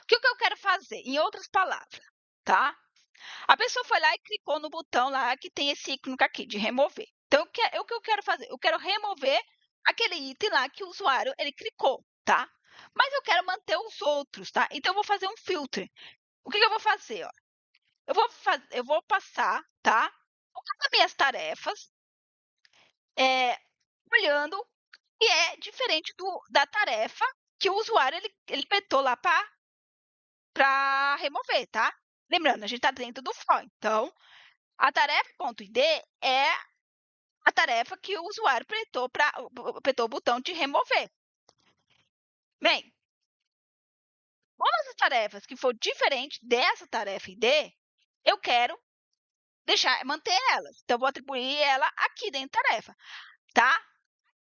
O que eu quero fazer? Em outras palavras, tá? A pessoa foi lá e clicou no botão lá que tem esse ícone aqui de remover. Então, o que eu quero fazer? Eu quero remover aquele item lá que o usuário ele clicou, tá? Mas eu quero manter os outros, tá? Então, eu vou fazer um filtro. O que eu vou fazer? Ó? Eu vou passar, tá? Todas as minhas tarefas, olhando que é diferente da tarefa que o usuário ele apertou lá para remover, tá? Lembrando, a gente está dentro do for. Então, a tarefa.id é a tarefa que o usuário apertou o botão de remover. Bem, todas as tarefas que for diferente dessa tarefa ID, eu quero manter elas. Então, eu vou atribuir ela aqui dentro da tarefa, tá?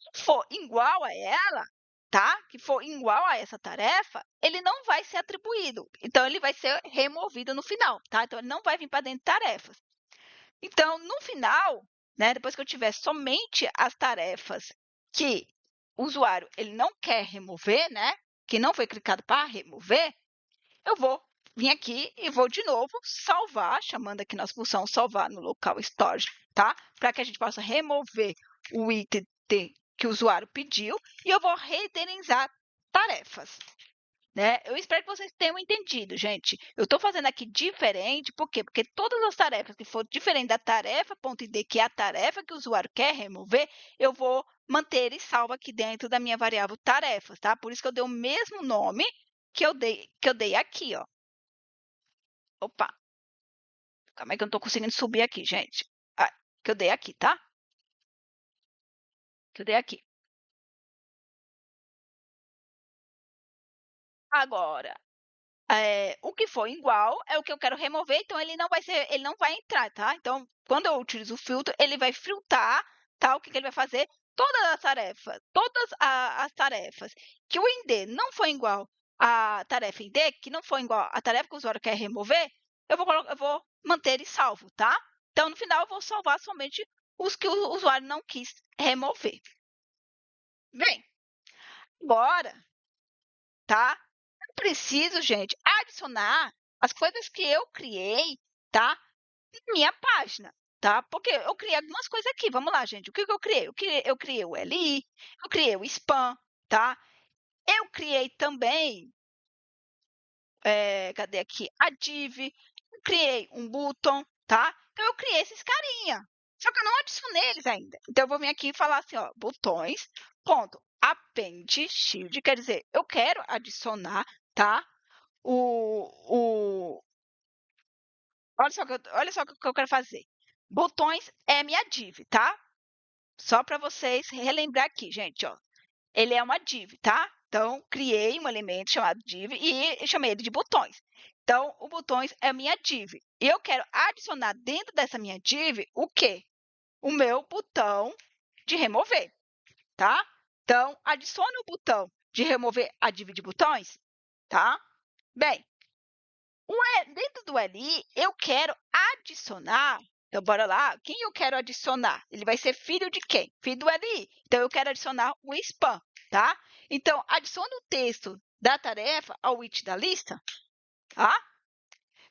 Se for igual a ela, tá? Que for igual a essa tarefa, ele não vai ser atribuído. Então, ele vai ser removido no final, tá? Então, ele não vai vir para dentro de tarefas. Então, no final, né, depois que eu tiver somente as tarefas que o usuário ele não quer remover, né, que não foi clicado para remover, eu vou vir aqui e vou de novo salvar, chamando aqui nossa função salvar no local storage, tá? Para que a gente possa remover o item que o usuário pediu e eu vou renderizar tarefas. Né? Eu espero que vocês tenham entendido, gente. Eu estou fazendo aqui diferente, por quê? Porque todas as tarefas que for diferente da tarefa.id, que é a tarefa que o usuário quer remover, eu vou manter e salvo aqui dentro da minha variável tarefas, tá? Por isso que eu dei o mesmo nome que eu dei aqui, ó. Opa, calma aí que eu não estou conseguindo subir aqui, gente. Ah, que eu dei aqui, tá? Que eu dei aqui. Agora, o que for igual é o que eu quero remover, então ele não vai entrar, tá? Então, quando eu utilizo o filtro, ele vai filtrar, tá? O que ele vai fazer? Todas as tarefas que o ID não for igual à tarefa ID, que não for igual à tarefa que o usuário quer remover, eu vou manter e salvo, tá? Então, no final, eu vou salvar somente os que o usuário não quis remover. Bem, agora, tá? preciso, gente, adicionar as coisas que eu criei, tá, na minha página, tá? Porque eu criei algumas coisas aqui. Vamos lá, gente. O que que eu criei? Eu criei o LI, eu criei o spam, tá? Eu criei também, cadê aqui? A div, eu criei um button, tá? Então eu criei esses carinha. Só que eu não adicionei eles ainda. Então eu vou vir aqui e falar assim, ó, botões, ponto, append shield, quer dizer, eu quero adicionar, tá? O olha só o que eu quero fazer. Botões é minha div, tá? Só para vocês relembrar aqui, gente, ó. Ele é uma div, tá? Então, criei um elemento chamado div e chamei ele de botões. Então, o botões é minha div. E eu quero adicionar dentro dessa minha div o quê? O meu botão de remover, tá? Então, adicione o botão de remover a div de botões, tá? Bem, dentro do LI, eu quero adicionar. Então, bora lá. Quem eu quero adicionar? Ele vai ser filho de quem? Filho do LI. Então, eu quero adicionar o spam, tá? Então, adicione o texto da tarefa ao it da lista, tá?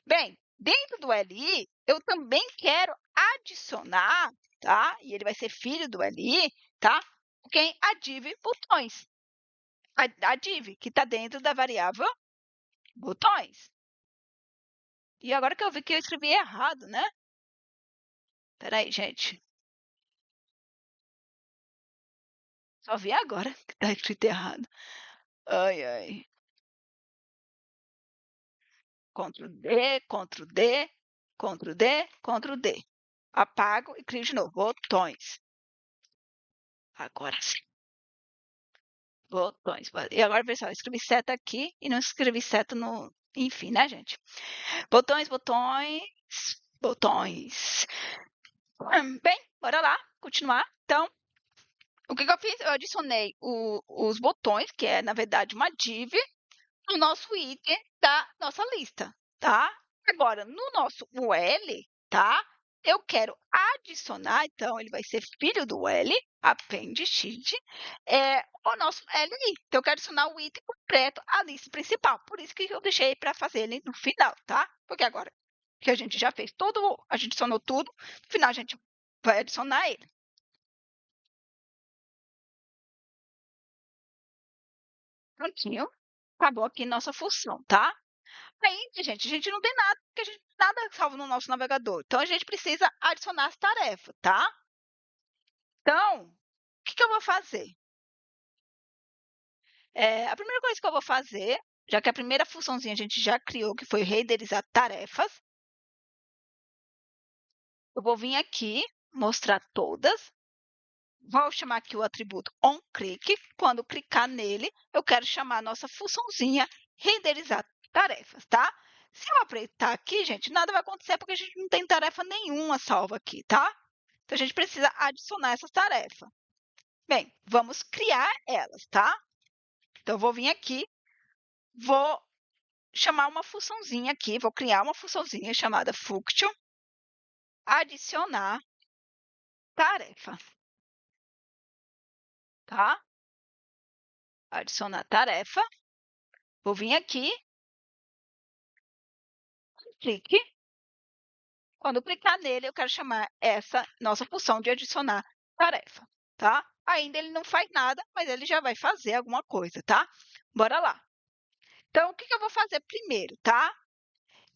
Bem, dentro do LI, eu também quero adicionar, tá? E ele vai ser filho do LI, tá? Quem? A div botões. A div, que está dentro da variável botões. E agora que eu vi que eu escrevi errado, né? Espera aí, gente. Só vi agora que tá escrito errado. Ai, ai. Ctrl D, Ctrl D, Ctrl D, Ctrl D. Apago e crio de novo. Botões. Agora sim. Botões. E agora, pessoal, escrevi seta aqui e não escrevi seta no... Enfim, né, gente? Botões, botões, botões. Bem, bora lá, continuar. Então, o que eu fiz? Eu adicionei os botões, que é, na verdade, uma div, no nosso item da nossa lista, tá? Agora, no nosso UL, tá? Eu quero adicionar, então, ele vai ser filho do L, append sheet, o nosso LI. Então, eu quero adicionar o item completo à lista principal. Por isso que eu deixei para fazer ele no final, tá? Porque agora que a gente já fez tudo, a gente adicionou tudo, no final a gente vai adicionar ele. Prontinho. Acabou aqui nossa função, tá? Aí, gente, a gente não tem nada, porque a gente nada salvo no nosso navegador. Então, a gente precisa adicionar as tarefas, tá? Então, o que que eu vou fazer? A primeira coisa que eu vou fazer, já que a primeira funçãozinha a gente já criou, que foi renderizar tarefas, eu vou vir aqui, mostrar todas. Vou chamar aqui o atributo onClick. Quando clicar nele, eu quero chamar a nossa funçãozinha renderizar tarefas, tá? Se eu apertar aqui, gente, nada vai acontecer porque a gente não tem tarefa nenhuma salva aqui, tá? Então, a gente precisa adicionar essas tarefas. Bem, vamos criar elas, tá? Então, eu vou vir aqui, vou chamar uma funçãozinha aqui, vou criar uma funçãozinha chamada function adicionar tarefa, tá? Adicionar tarefa. Vou vir aqui, clique. Quando clicar nele, eu quero chamar essa nossa função de adicionar tarefa, tá? Ainda ele não faz nada, mas ele já vai fazer alguma coisa, tá? Bora lá. Então, o que eu vou fazer primeiro, tá?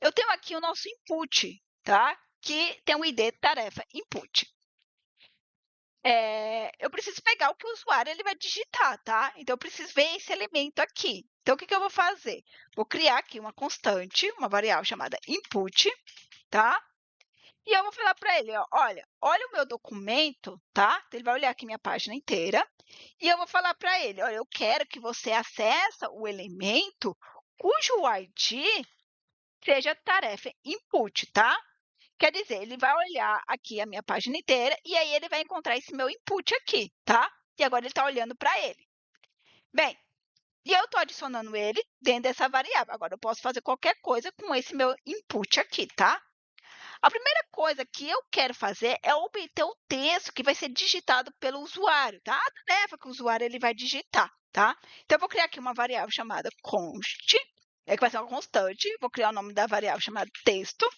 Eu tenho aqui o nosso input, tá? Que tem o ID tarefa input. Eu preciso pegar o que o usuário ele vai digitar, tá? Então, eu preciso ver esse elemento aqui. Então, o que eu vou fazer? Vou criar aqui uma constante, uma variável chamada input, tá? E eu vou falar para ele, ó, olha o meu documento, tá? Então, ele vai olhar aqui minha página inteira. E eu vou falar para ele, olha, eu quero que você acesse o elemento cujo ID seja tarefa input, tá? Quer dizer, ele vai olhar aqui a minha página inteira e aí ele vai encontrar esse meu input aqui, tá? E agora ele está olhando para ele. Bem, e eu estou adicionando ele dentro dessa variável. Agora, eu posso fazer qualquer coisa com esse meu input aqui, tá? A primeira coisa que eu quero fazer é obter o texto que vai ser digitado pelo usuário, tá? A tarefa que o usuário ele vai digitar, tá? Então, eu vou criar aqui uma variável chamada const que vai ser uma constante, vou criar o nome da variável chamada texto,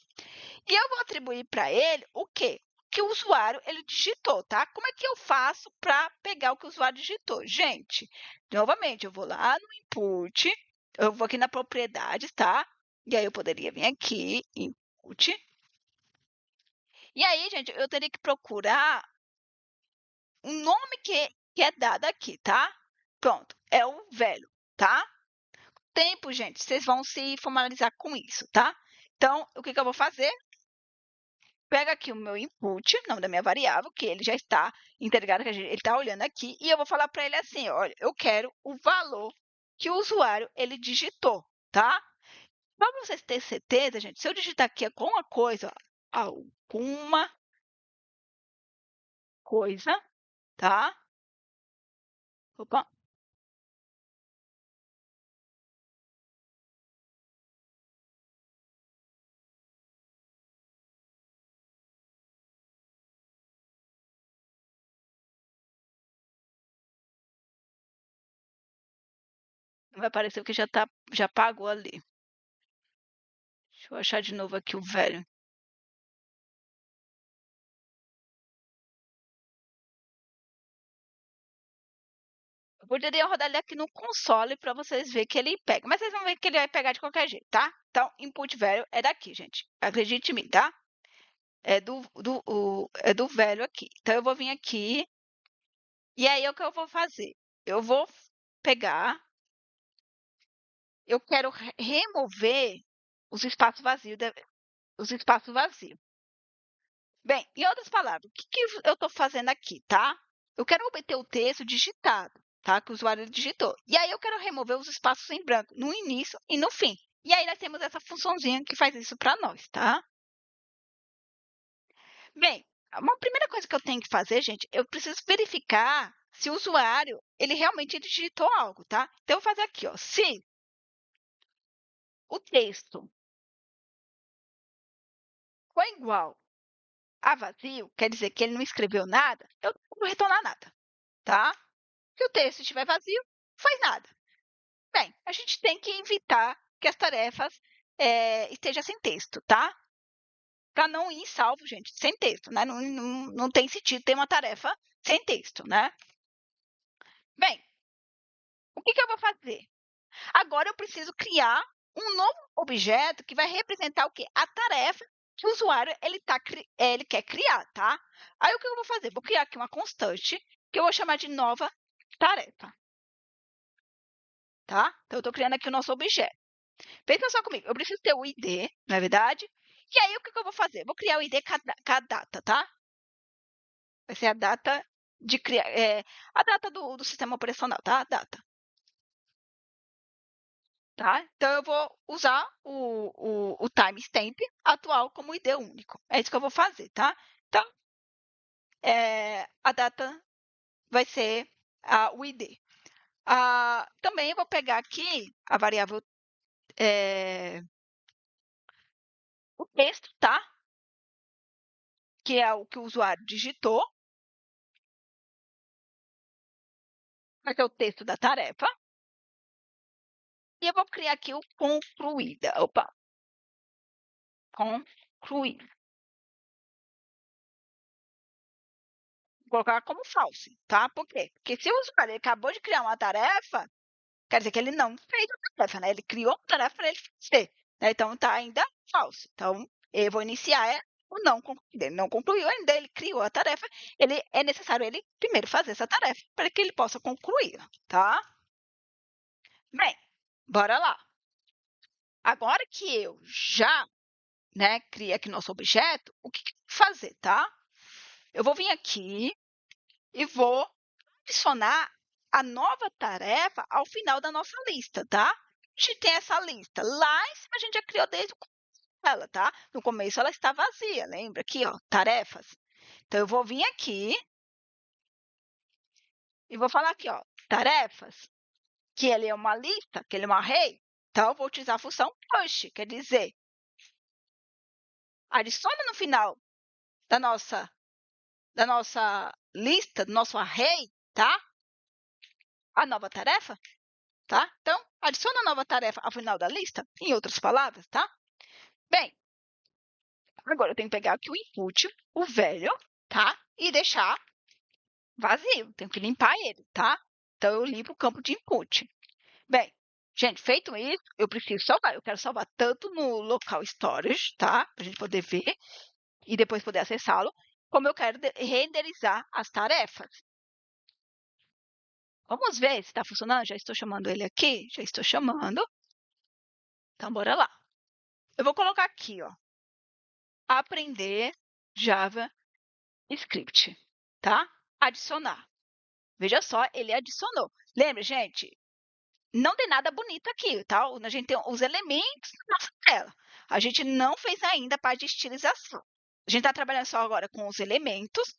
e eu vou atribuir para ele o quê? Que o usuário ele digitou, tá? Como é que eu faço para pegar o que o usuário digitou? Gente, novamente, eu vou lá no input, eu vou aqui na propriedades, tá? E aí eu poderia vir aqui, input. E aí, gente, eu teria que procurar o nome que é dado aqui, tá? Pronto, é o velho, tá? Tempo, gente, vocês vão se formalizar com isso, tá? Então, o que eu vou fazer? Pega aqui o meu input, nome da minha variável, que ele já está integrado, que ele está olhando aqui, e eu vou falar para ele assim, olha, eu quero o valor que o usuário ele digitou, tá? Para vocês terem certeza, gente, se eu digitar aqui alguma coisa, tá? Opa, vai aparecer que já pagou ali. Deixa eu achar de novo aqui o velho. Eu poderia rodar ele aqui no console para vocês verem que ele pega. Mas vocês vão ver que ele vai pegar de qualquer jeito, tá? Então, input velho é daqui, gente. Acredite em mim, tá? É do velho aqui. Então, eu vou vir aqui. E aí, o que eu vou fazer? Eu vou pegar. Eu quero remover os espaços vazios. Os espaços vazios. Bem, em outras palavras, o que eu estou fazendo aqui, tá? Eu quero obter o texto digitado, tá? Que o usuário digitou. E aí eu quero remover os espaços em branco no início e no fim. E aí nós temos essa funçãozinha que faz isso para nós, tá? Bem, uma primeira coisa que eu tenho que fazer, gente, eu preciso verificar se o usuário, ele realmente digitou algo, tá? Então eu vou fazer aqui, ó, se o texto for igual a vazio, quer dizer que ele não escreveu nada, eu não vou retornar nada, tá? Se o texto estiver vazio, faz nada. Bem, a gente tem que evitar que as tarefas estejam sem texto, tá? Para não ir salvo, gente, sem texto, né? Não tem sentido ter uma tarefa sem texto, né? Bem, o que eu vou fazer? Agora eu preciso criar um novo objeto que vai representar o quê? A tarefa que o usuário ele quer criar, tá? Aí o que eu vou fazer? Vou criar aqui uma constante que eu vou chamar de nova tarefa, tá? Então eu estou criando aqui o nosso objeto. Pensa só comigo, eu preciso ter o ID, não é verdade? E aí, o que eu vou fazer? Vou criar o ID com a data, tá? Vai ser a data de criar, a data do sistema operacional, tá? A data, tá? Então, eu vou usar o timestamp atual como ID único. É isso que eu vou fazer, tá? Então, a data vai ser o ID. Também eu vou pegar aqui a variável, o texto, tá? Que é o que o usuário digitou, vai ser o texto da tarefa. E eu vou criar aqui o concluída. Opa, concluída. Vou colocar como false, tá? Por quê? Porque se o usuário ele acabou de criar uma tarefa, quer dizer que ele não fez a tarefa, né? Ele criou uma tarefa para ele fazer, né? Então, está ainda falso. Então, eu vou iniciar o não concluído. Ele não concluiu ainda, ele criou a tarefa. É necessário ele primeiro fazer essa tarefa para que ele possa concluir, tá? Bem, bora lá. Agora que eu já, né, criei aqui nosso objeto, o que eu vou fazer, tá? Eu vou vir aqui e vou adicionar a nova tarefa ao final da nossa lista, tá? A gente tem essa lista. Lá em cima a gente já criou desde o começo dela, tá? No começo ela está vazia, lembra? Aqui, ó, tarefas. Então, eu vou vir aqui e vou falar aqui, ó, tarefas, que ele é uma lista, que ele é um array. Então, eu vou utilizar a função push, quer dizer, adiciona no final da nossa lista, do nosso array, tá? A nova tarefa. tá? Então, adiciona a nova tarefa ao final da lista, em outras palavras, tá? Bem, agora eu tenho que pegar aqui o input, o velho, tá? E deixar vazio. Tenho que limpar ele, tá? Então, eu limpo o campo de input. Bem, gente, feito isso, eu preciso salvar. Eu quero salvar tanto no local storage, tá? Para a gente poder ver e depois poder acessá-lo, como eu quero renderizar as tarefas. Vamos ver se está funcionando. Já estou chamando ele aqui. Já estou chamando. Então, bora lá. Eu vou colocar aqui, ó. Aprender JavaScript, tá? Adicionar. Veja só, ele adicionou. Lembra, gente? Não tem nada bonito aqui, tá? A gente tem os elementos na nossa tela. A gente não fez ainda a parte de estilização. A gente está trabalhando só agora com os elementos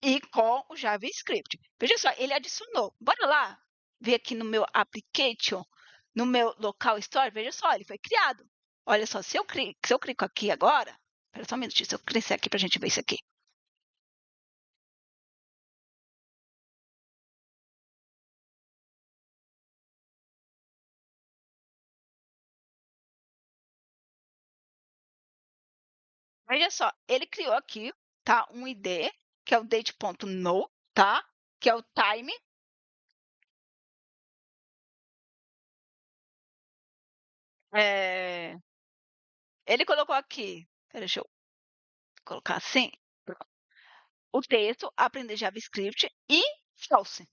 e com o JavaScript. Veja só, ele adicionou. Bora lá ver aqui no meu application, no meu local store. Veja só, ele foi criado. Olha só, se eu clico aqui agora, espera só um minutinho, se eu crescer aqui para a gente ver isso aqui. Veja só, ele criou aqui, tá? Um ID, que é o date.no, tá? Que é o time. É, ele colocou aqui, deixa eu colocar assim, o texto, aprender JavaScript e false,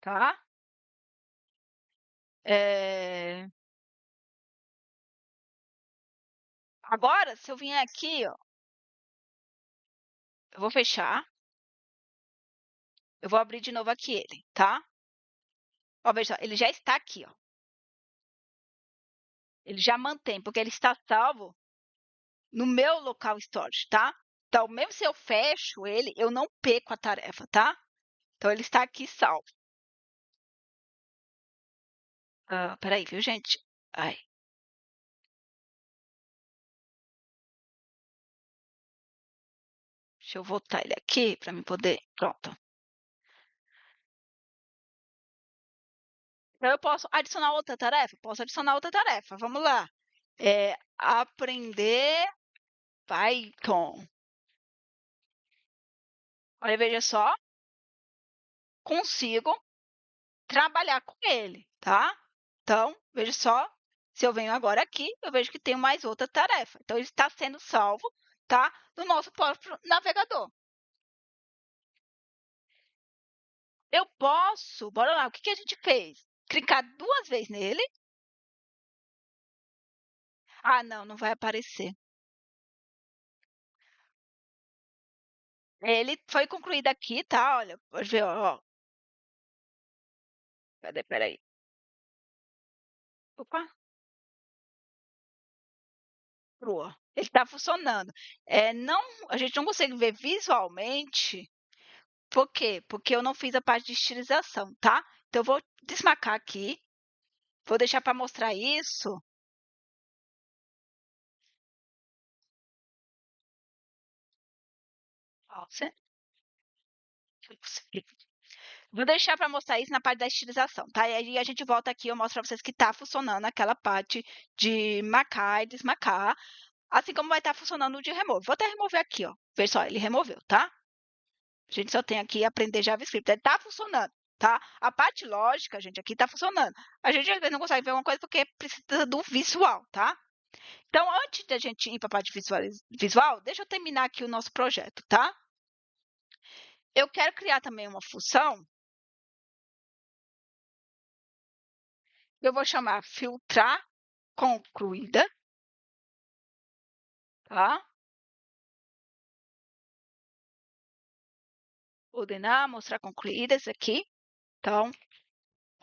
tá? É, agora, se eu vier aqui, ó, eu vou fechar, eu vou abrir de novo aqui ele, tá? Ó, veja só, ele já está aqui, ó. Ele já mantém, porque ele está salvo no meu local storage, tá? Então, mesmo se eu fecho ele, eu não perco a tarefa, tá? Então, ele está aqui salvo. Peraí, viu, gente? Ai. Deixa eu voltar ele aqui para me poder. Pronto. Então, eu posso adicionar outra tarefa? Posso adicionar outra tarefa. Vamos lá. Aprender Python. Olha, veja só. Consigo trabalhar com ele, tá? Então, veja só. Se eu venho agora aqui, eu vejo que tem mais outra tarefa. Então, ele está sendo salvo, tá? No nosso próprio navegador. Eu posso, bora lá, o que a gente fez? Clicar duas vezes nele. Ah, não, não vai aparecer. Ele foi concluído aqui, tá? Olha, pode ver, ó. Cadê? Peraí. Opa, crua. Ele está funcionando. Não, a gente não consegue ver visualmente. Por quê? Porque eu não fiz a parte de estilização, tá? Então, eu vou desmarcar aqui. Vou deixar para mostrar isso. Ó, vou deixar para mostrar isso na parte da estilização, tá? E aí a gente volta aqui, eu mostro para vocês que está funcionando aquela parte de marcar e desmarcar, assim como vai estar funcionando o de remove. Vou até remover aqui, ó. Veja só, ele removeu, tá? A gente só tem aqui aprender JavaScript. Ele está funcionando, tá? A parte lógica, gente, aqui está funcionando. A gente às vezes não consegue ver uma coisa porque precisa do visual, tá? Então, antes da gente ir para a parte visual, deixa eu terminar aqui o nosso projeto, tá? Eu quero criar também uma função. Eu vou chamar filtrar concluída, tá? Ordenar, mostrar concluídas aqui. Então,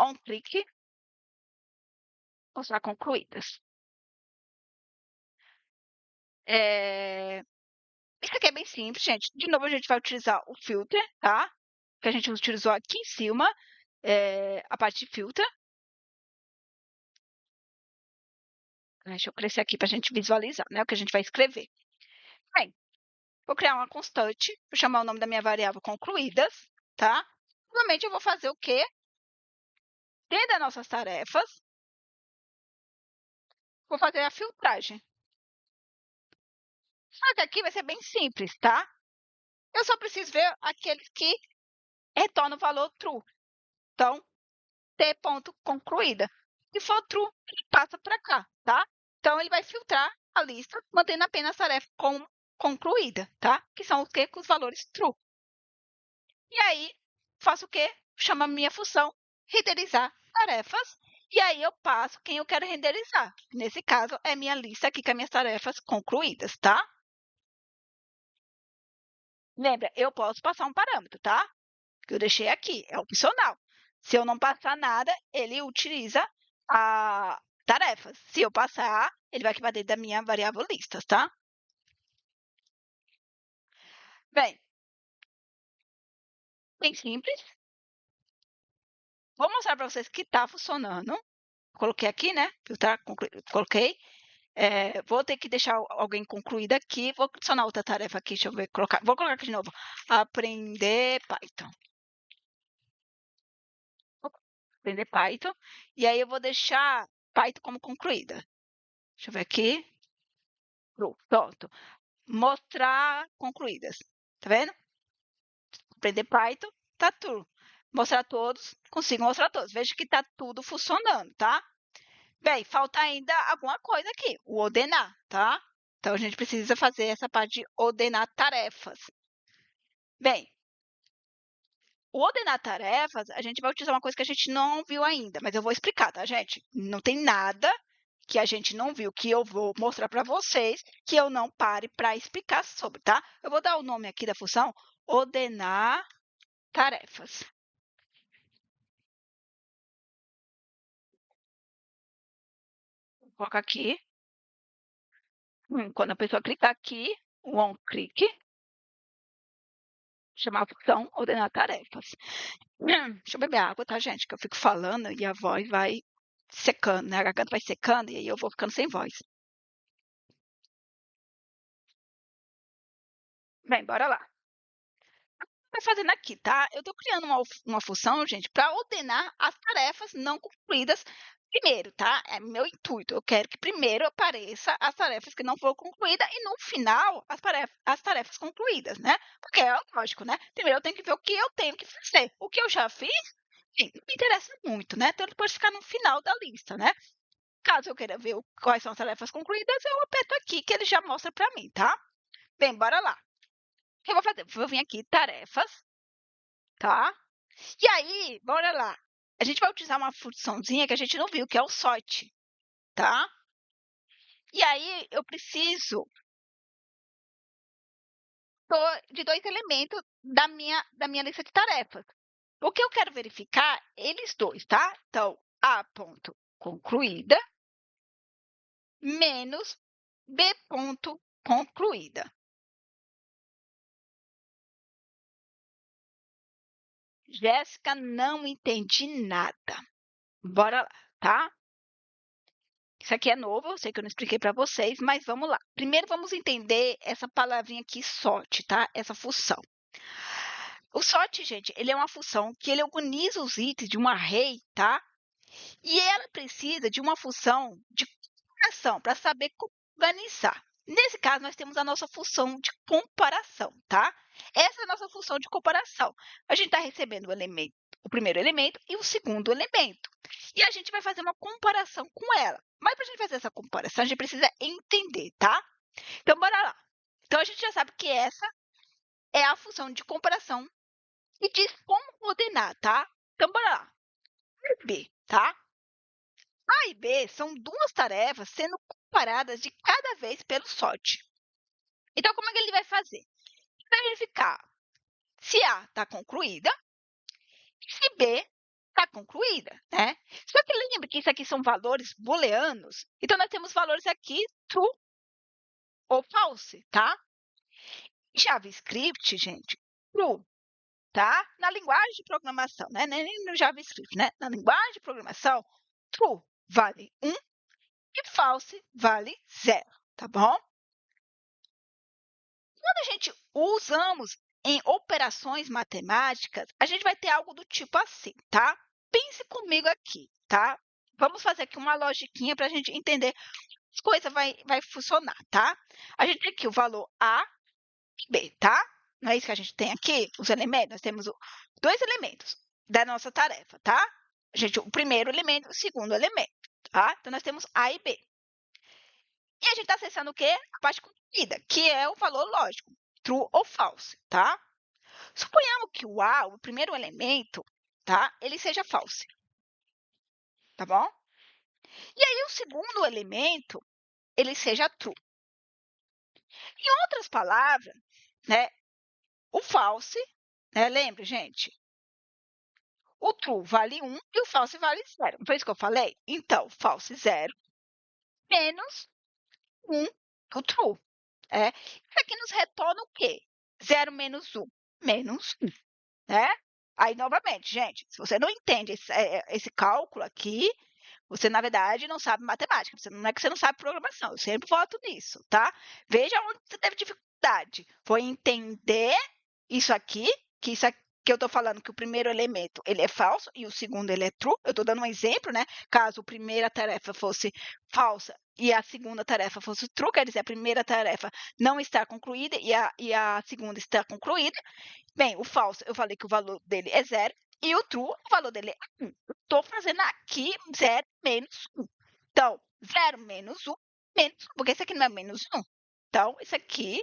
on clique, mostrar concluídas. Isso aqui é bem simples, gente. De novo, a gente vai utilizar o filter, tá? Que a gente utilizou aqui em cima, a parte de filter. Deixa eu crescer aqui para a gente visualizar, né? O que a gente vai escrever. Bem, vou criar uma constante, vou chamar o nome da minha variável concluídas, tá? Novamente, eu vou fazer o quê? dentro das nossas tarefas, vou fazer a filtragem. Só que aqui vai ser bem simples, tá? Eu só preciso ver aqueles que retornam o valor true. Então, T ponto concluída. Se for true, ele passa para cá, tá? Então, ele vai filtrar a lista, mantendo apenas a tarefa como concluída, tá? Que são o quê? Com os valores true. E aí, faço o quê? Chamo a minha função renderizar tarefas. E aí, eu passo quem eu quero renderizar. Nesse caso, é minha lista aqui com as minhas tarefas concluídas, tá? Lembra, eu posso passar um parâmetro, tá? Que eu deixei aqui, é opcional. Se eu não passar nada, ele utiliza a tarefas. Se eu passar, ele vai aqui para dentro da minha variável listas, tá? Bem, bem simples. Vou mostrar para vocês que está funcionando. Coloquei aqui, né? Filtrar, coloquei. Vou ter que deixar alguém concluído aqui. Vou adicionar outra tarefa aqui. Deixa eu ver. Vou colocar aqui de novo. Aprender Python. Aprender Python. E aí eu vou deixar Python como concluída. Deixa eu ver aqui. Pronto. Mostrar concluídas. Tá vendo? Aprender Python, tá tudo. Mostrar todos, consigo mostrar todos. Veja que tá tudo funcionando, tá? Bem, falta ainda alguma coisa aqui, o ordenar, tá? Então, a gente precisa fazer essa parte de ordenar tarefas. Bem, o ordenar tarefas, a gente vai utilizar uma coisa que a gente não viu ainda, mas eu vou explicar, tá, gente? Não tem nada que a gente não viu, que eu vou mostrar para vocês, que eu não pare para explicar sobre, tá? Eu vou dar o nome aqui da função, ordenar tarefas. Vou colocar aqui. Quando a pessoa clicar aqui, o on-click, chamar a função ordenar tarefas. Deixa eu beber água, tá, gente? Que eu fico falando e a voz vai secando, né? A garganta vai secando e aí eu vou ficando sem voz. Bem, bora lá. Vai fazendo aqui, tá? Eu estou criando uma função, gente, para ordenar as tarefas não concluídas primeiro, tá? É meu intuito. Eu quero que primeiro apareça as tarefas que não foram concluídas e no final as tarefas concluídas, né? Porque é lógico, né? Primeiro eu tenho que ver o que eu tenho que fazer. O que eu já fiz, sim, não me interessa muito, né? Então ele pode ficar no final da lista, né? Caso eu queira ver quais são as tarefas concluídas, eu aperto aqui que ele já mostra para mim, tá? Bem, bora lá. O que eu vou fazer? Vou vir aqui, tarefas, tá? E aí, bora lá. A gente vai utilizar uma funçãozinha que a gente não viu, que é o sort, tá? E aí, eu preciso de dois elementos da minha lista de tarefas. O que eu quero verificar, eles dois, tá? Então, A ponto concluída menos B ponto concluída. Jéssica, não entendi nada. Bora lá, tá? Isso aqui é novo, eu sei que eu não expliquei para vocês, mas vamos lá. Primeiro vamos entender essa palavrinha aqui, sort, tá? Essa função. O sort, gente, ele é uma função que ele organiza os itens de um array, tá? E ela precisa de uma função de comparação para saber como organizar. Nesse caso, nós temos a nossa função de comparação, tá? Essa é a nossa função de comparação. A gente está recebendo o primeiro elemento e o segundo elemento. E a gente vai fazer uma comparação com ela. Mas para a gente fazer essa comparação, a gente precisa entender, tá? Então, bora lá. Então, a gente já sabe que essa é a função de comparação e diz como ordenar, tá? Então, bora lá. A e B, tá? A e B são duas tarefas sendo comparadas de cada vez pelo sort. Então, como é que ele vai fazer? Ele vai verificar se A está concluída e se B está concluída, né? Só que lembre que isso aqui são valores booleanos. Então, nós temos valores aqui true ou false, tá? JavaScript, gente, true, tá? Na linguagem de programação, né? Nem no JavaScript, né? Na linguagem de programação, true vale 1 e false vale 0, tá bom? Quando a gente usamos em operações matemáticas, a gente vai ter algo do tipo assim, tá? pense comigo aqui, tá? Vamos fazer aqui uma logiquinha para a gente entender as coisas vai funcionar, tá? A gente tem aqui o valor A e B, tá? Não é isso que a gente tem aqui? Os elementos, nós temos dois elementos da nossa tarefa, tá? O primeiro elemento e o segundo elemento, tá? Então, nós temos A e B. E a gente está acessando o quê? A parte concluída, que é o valor lógico, true ou false, tá? Suponhamos que o A, o primeiro elemento, tá? Ele seja false, tá bom? E aí o segundo elemento, ele seja true. Em outras palavras, né? O false, né? Lembre, gente, o true vale 1 e o false vale 0. Não foi isso que eu falei? Então, false 0 menos 1 o true. Isso aqui nos retorna o quê? 0 menos 1, menos 1, né? Aí, novamente, gente, se você não entende esse cálculo aqui, você, na verdade, não sabe matemática. Não é que você não sabe programação, eu sempre voto nisso, tá? Veja onde você teve dificuldade. Foi entender isso aqui, que isso aqui que eu estou falando que o primeiro elemento ele é falso e o segundo ele é true. Eu estou dando um exemplo, né? Caso a primeira tarefa fosse falsa e a segunda tarefa fosse true, quer dizer, a primeira tarefa não está concluída e a segunda está concluída. Bem, o falso, eu falei que o valor dele é 0 e o true, o valor dele é 1. Eu estou fazendo aqui 0 menos 1. Então, 0 menos 1, menos 1, porque isso aqui não é menos 1. Então, isso aqui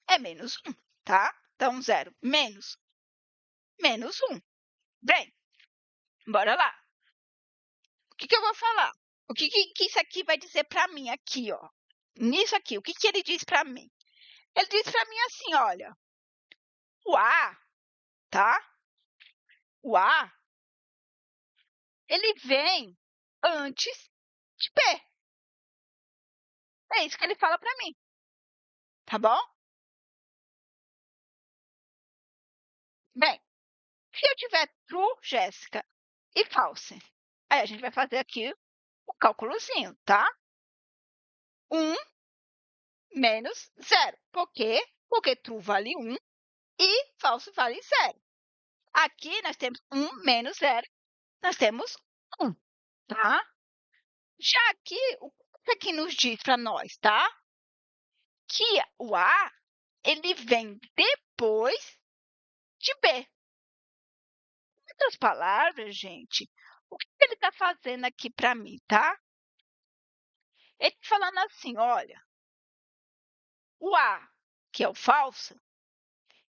é menos 1, tá? Então, 0 menos 1. Bem, bora lá. O que eu vou falar? O que isso aqui vai dizer para mim aqui, ó? Nisso aqui, o que ele diz para mim? Ele diz para mim assim, olha, o A, tá? O A, ele vem antes de B. É isso que ele fala para mim, tá bom? Bem, se eu tiver true, Jéssica, e false, aí a gente vai fazer aqui o cálculozinho, tá? 1 menos 0. Por quê? Porque true vale 1 e false vale 0. Aqui nós temos 1 menos 0, nós temos 1, tá? Já aqui, o que aqui nos diz para nós, tá? Que o A, ele vem depois de B. Em outras palavras, gente, o que ele está fazendo aqui para mim, tá? Ele está falando assim, olha, o A, que é o falso,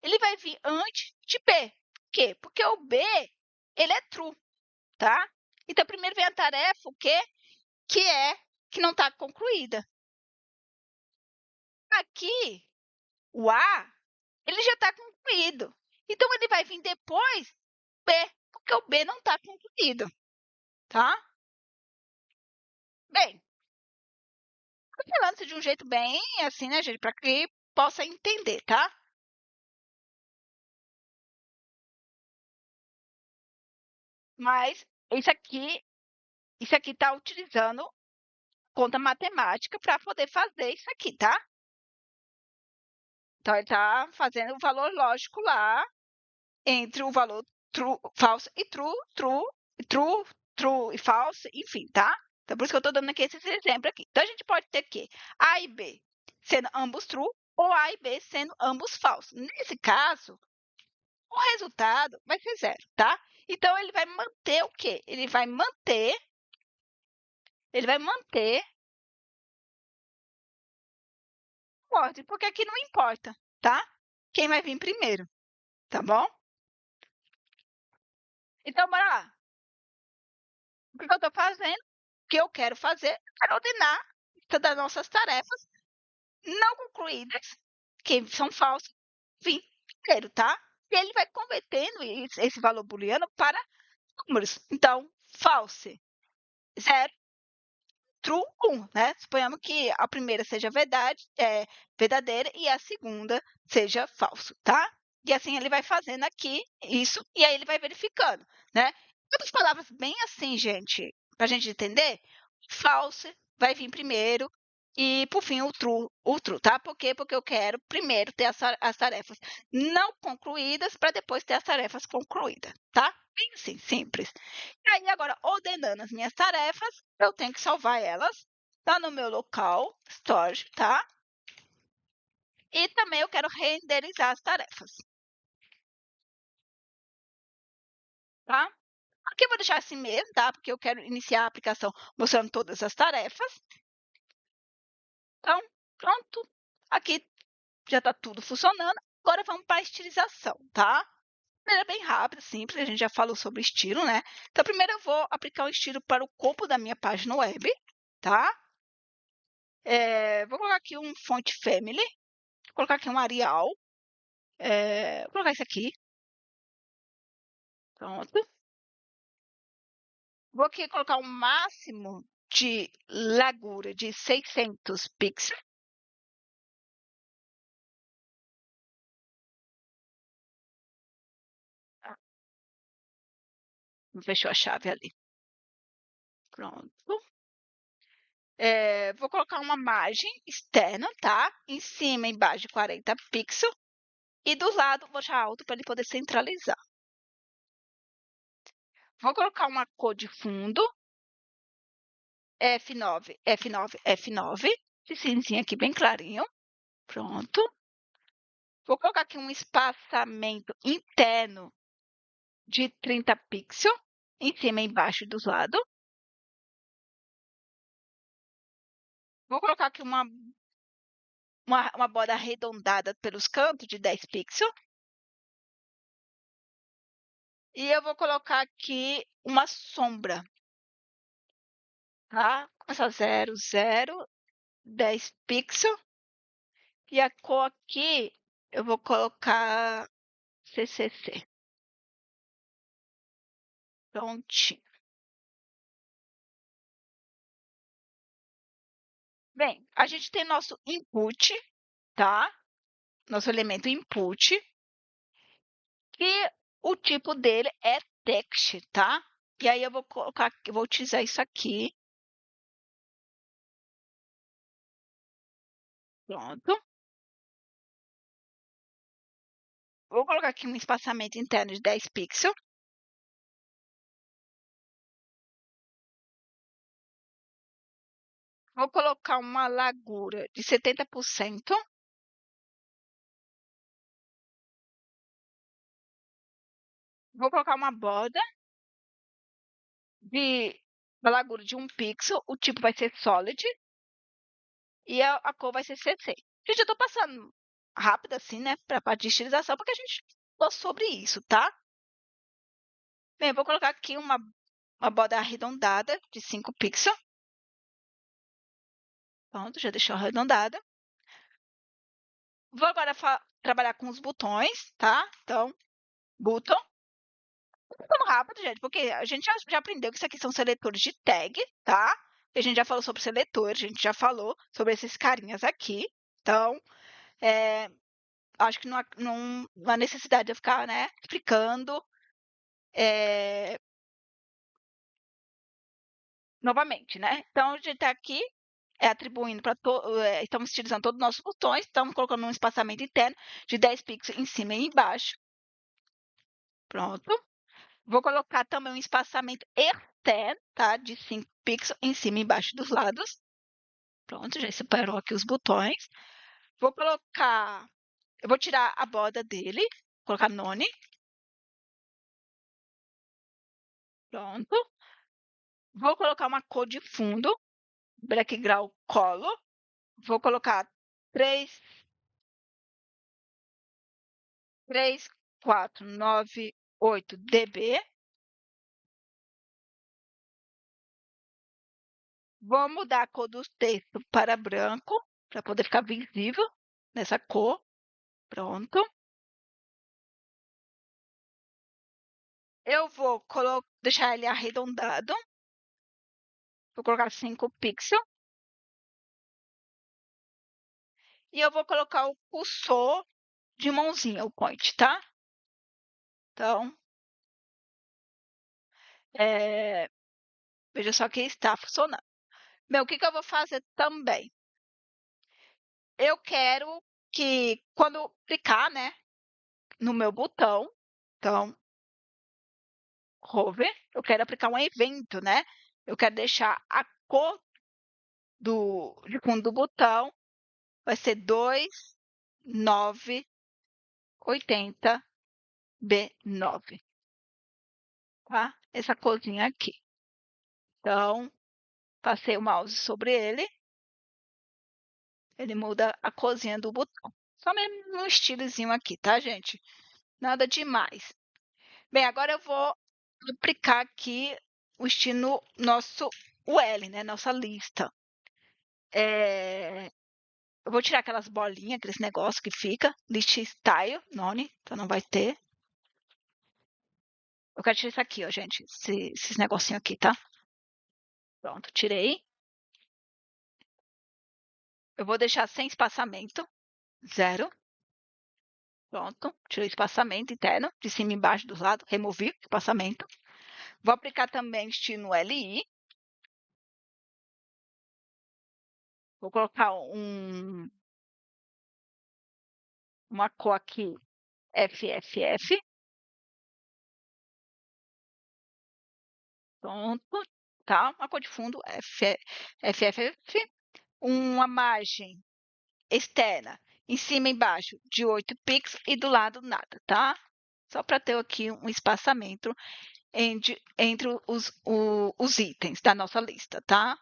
ele vai vir antes de B. Por quê? Porque o B, ele é true, tá? Então, primeiro vem a tarefa, o quê? Que não está concluída. Aqui, o A, ele já está concluído. Então, ele vai vir depois B, porque o B não está concluído, tá? Bem, estou falando isso de um jeito bem assim, né, gente, para que possa entender, tá? Mas isso aqui está utilizando conta matemática para poder fazer isso aqui, tá? Então, ele está fazendo o valor lógico lá entre o valor true, falso e true, true, true e falso, enfim, tá? Então, por isso que eu estou dando aqui esse exemplo aqui. Então, a gente pode ter que A e B sendo ambos true ou A e B sendo ambos falsos. Nesse caso, o resultado vai ser 0, tá? Então, ele vai manter o quê? Ele vai manter ordem, porque aqui não importa, tá? Quem vai vir primeiro, tá bom? Então, bora lá. O que eu estou fazendo? O que eu quero fazer? Eu quero ordenar todas as nossas tarefas não concluídas, que são falsas, vir primeiro, tá? E ele vai convertendo esse valor booleano para números. Então, false, 0, true, 1, né? Suponhamos que a primeira seja verdadeira e a segunda seja falso, tá? E assim ele vai fazendo aqui isso, e aí ele vai verificando, né? Outras palavras bem assim, gente, para a gente entender, false vai vir primeiro e, por fim, o true, tá? Por quê? Porque eu quero primeiro ter as tarefas não concluídas para depois ter as tarefas concluídas, tá? bem assim, simples. E aí agora, ordenando as minhas tarefas, eu tenho que salvar elas, tá no meu local storage, tá? E também eu quero renderizar as tarefas, tá? Aqui eu vou deixar assim mesmo, tá? Porque eu quero iniciar a aplicação mostrando todas as tarefas. Então, pronto. Aqui já está tudo funcionando. Agora vamos para a estilização, tá? Primeiro é bem rápido, simples, a gente já falou sobre estilo, né? Então, primeiro eu vou aplicar o estilo para o corpo da minha página web, tá? Vou colocar aqui um font family, vou colocar aqui um Arial, vou colocar isso aqui, pronto. Vou aqui colocar um máximo de largura de 600 pixels. Ah, não fechou a chave ali. Pronto. Vou colocar uma margem externa, tá? Em cima e embaixo de 40 pixels. E do lado vou deixar alto para ele poder centralizar. Vou colocar uma cor de fundo, F9, F9, F9. Esse cinzinho aqui bem clarinho. Pronto. Vou colocar aqui um espaçamento interno de 30 pixels. Em cima e embaixo dos lados. Vou colocar aqui uma borda arredondada pelos cantos de 10 pixels. E eu vou colocar aqui uma sombra, tá? Começar 0, 0, 10 pixels. E a cor aqui eu vou colocar CCC. Prontinho. Bem, a gente tem nosso input, tá? Nosso elemento input, que o tipo dele é text, tá? E aí eu vou colocar, eu vou utilizar isso aqui. Pronto. Vou colocar aqui um espaçamento interno de 10 pixels. Vou colocar uma largura de 70%. Vou colocar uma borda de uma largura de 1 pixel. O tipo vai ser solid. E a cor vai ser CC. Gente, eu tô passando rápido assim, né, para a parte de estilização, porque a gente falou sobre isso, tá? Bem, eu vou colocar aqui uma borda arredondada de 5 pixels. Pronto, já deixou arredondada. Vou agora trabalhar com os botões, tá? Então, button. Vamos rápido, gente, porque a gente já aprendeu que isso aqui são seletores de tag, tá? A gente já falou sobre seletores, a gente já falou sobre esses carinhas aqui. Então, é, acho que não há necessidade de eu ficar, né, explicando novamente, né? Então, a gente está aqui atribuindo para estamos utilizando todos os nossos botões, estamos colocando um espaçamento interno de 10 pixels em cima e embaixo. Pronto. Vou colocar também um espaçamento externo, tá? De 5 pixels em cima e embaixo dos lados. Pronto, já separou aqui os botões. Vou colocar, eu vou tirar a borda dele, colocar none. Pronto. Vou colocar uma cor de fundo, background color. Vou colocar 3498 dB. Vou mudar a cor do texto para branco, para poder ficar visível nessa cor. Pronto. Eu vou deixar ele arredondado. Vou colocar 5 pixels. E eu vou colocar o cursor de mãozinha, o point, tá? Então, veja só que está funcionando. Bem, o que eu vou fazer também? Eu quero que quando clicar, né, no meu botão, então hover, eu quero aplicar um evento, né? Eu quero deixar a cor de fundo do botão vai ser 2980B9, tá? Essa corzinha aqui. Então, passei o mouse sobre ele, ele muda a corzinha do botão. Só mesmo um estilozinho aqui, tá, gente? Nada demais. Bem, agora eu vou aplicar aqui o estilo nosso UL, né? Nossa lista. Eu vou tirar aquelas bolinhas, aqueles negócios que fica. List style, none, então não vai ter. Eu quero tirar isso aqui, ó, gente. Esses negocinhos aqui, tá? Pronto, tirei. Eu vou deixar sem espaçamento, 0. Pronto, tirei o espaçamento interno, de cima e embaixo dos lados, removi o espaçamento. Vou aplicar também estilo LI. Vou colocar uma cor aqui, FFF. Pronto, tá? Uma cor de fundo, FFF. Uma margem externa, em cima e embaixo, de 8 pixels e do lado nada, tá? Só para ter aqui um espaçamento entre os itens da nossa lista, tá?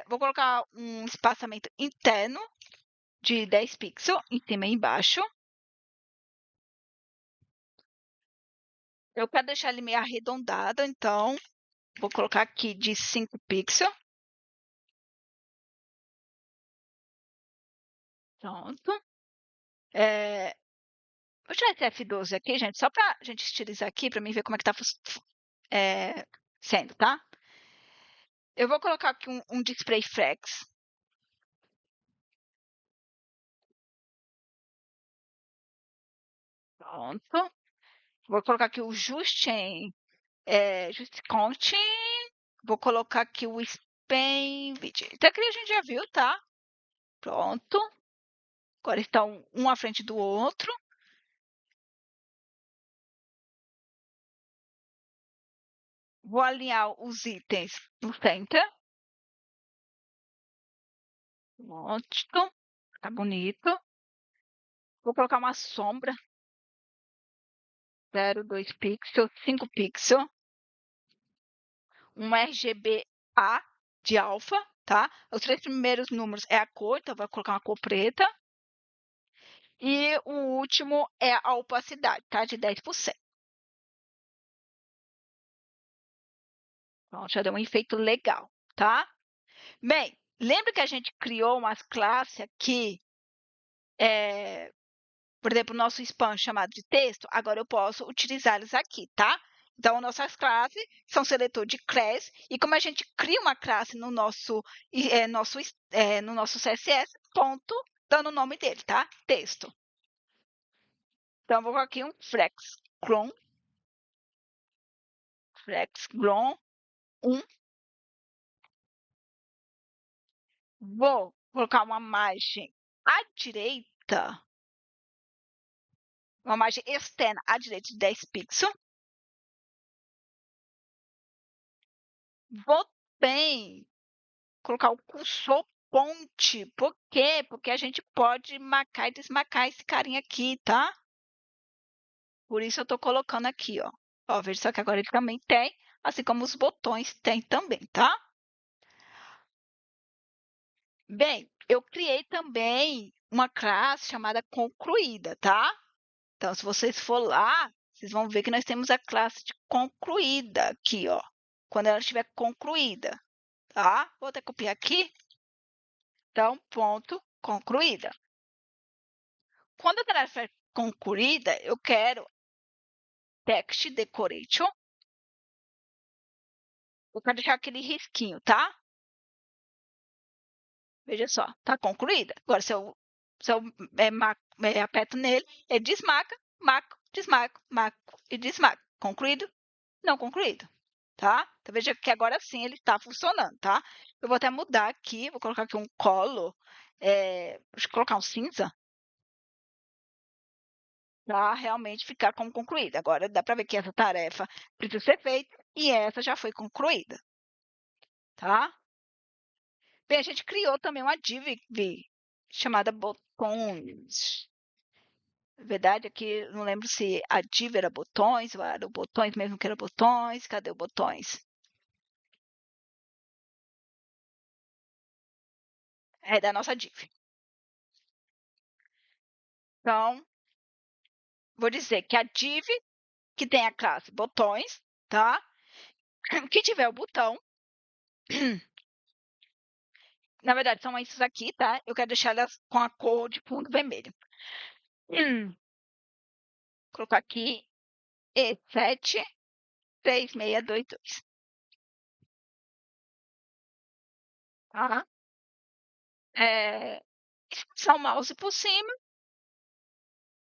Vou colocar um espaçamento interno de 10 pixels em cima e embaixo. Eu quero deixar ele meio arredondado, então vou colocar aqui de 5 pixels. Pronto. Vou tirar esse F12 aqui, gente, só para a gente estilizar aqui, para mim ver como é que tá sendo, tá? Eu vou colocar aqui um display flex. Pronto. Vou colocar aqui o just count. Vou colocar aqui o span widget. Até que a gente já viu, tá? Pronto. Agora estão um à frente do outro. Vou alinhar os itens no center. Pronto. Tá bonito. Vou colocar uma sombra. 0,2 pixels, 5 pixels. Um RGBA de alfa, tá? Os 3 primeiros números é a cor, então vou colocar uma cor preta. E o último é a opacidade, tá? De 10%. Pronto, já deu um efeito legal, tá? Bem, lembra que a gente criou umas classes aqui, por exemplo, o nosso spam chamado de texto? Agora eu posso utilizá-los aqui, tá? Então, nossas classes são seletor de class, e como a gente cria uma classe no nosso CSS, ponto, dando o nome dele, tá? Texto. Então, eu vou colocar aqui um flexgrown 1. Vou colocar uma margem à direita, uma margem externa à direita de 10 pixels. Vou bem colocar o cursor ponte. Por quê? Porque a gente pode marcar e desmarcar esse carinha aqui, tá? Por isso eu tô colocando aqui, ó. Ó, veja só que agora ele também tem, assim como os botões têm também, tá? Bem, eu criei também uma classe chamada concluída, tá? Então, se vocês for lá, vocês vão ver que nós temos a classe de concluída aqui, ó. Quando ela estiver concluída, tá? Vou até copiar aqui. Então, ponto, concluída. Quando a tarefa é concluída, eu quero text decoration. Eu quero deixar aquele risquinho, tá? Veja só, tá concluída. Agora, se eu aperto nele, ele desmarca, marco, desmarco, marco e desmarco. Concluído? Não concluído, tá? Então, veja que agora sim ele está funcionando, tá? Eu vou até mudar aqui, vou colocar aqui um color, deixa eu colocar um cinza. para realmente ficar como concluída. Agora dá para ver que essa tarefa precisa ser feita e essa já foi concluída, tá? Bem, a gente criou também uma div chamada botões. Na verdade, aqui não lembro se a div era botões, ou era botões mesmo que era botões. Cadê o botões? É da nossa div. Então, vou dizer que a div que tem a classe botões, tá? Que tiver o botão, na verdade são esses aqui, tá? Eu quero deixar elas com a cor de fundo vermelho. Colocar aqui E73622, tá? Só o mouse por cima,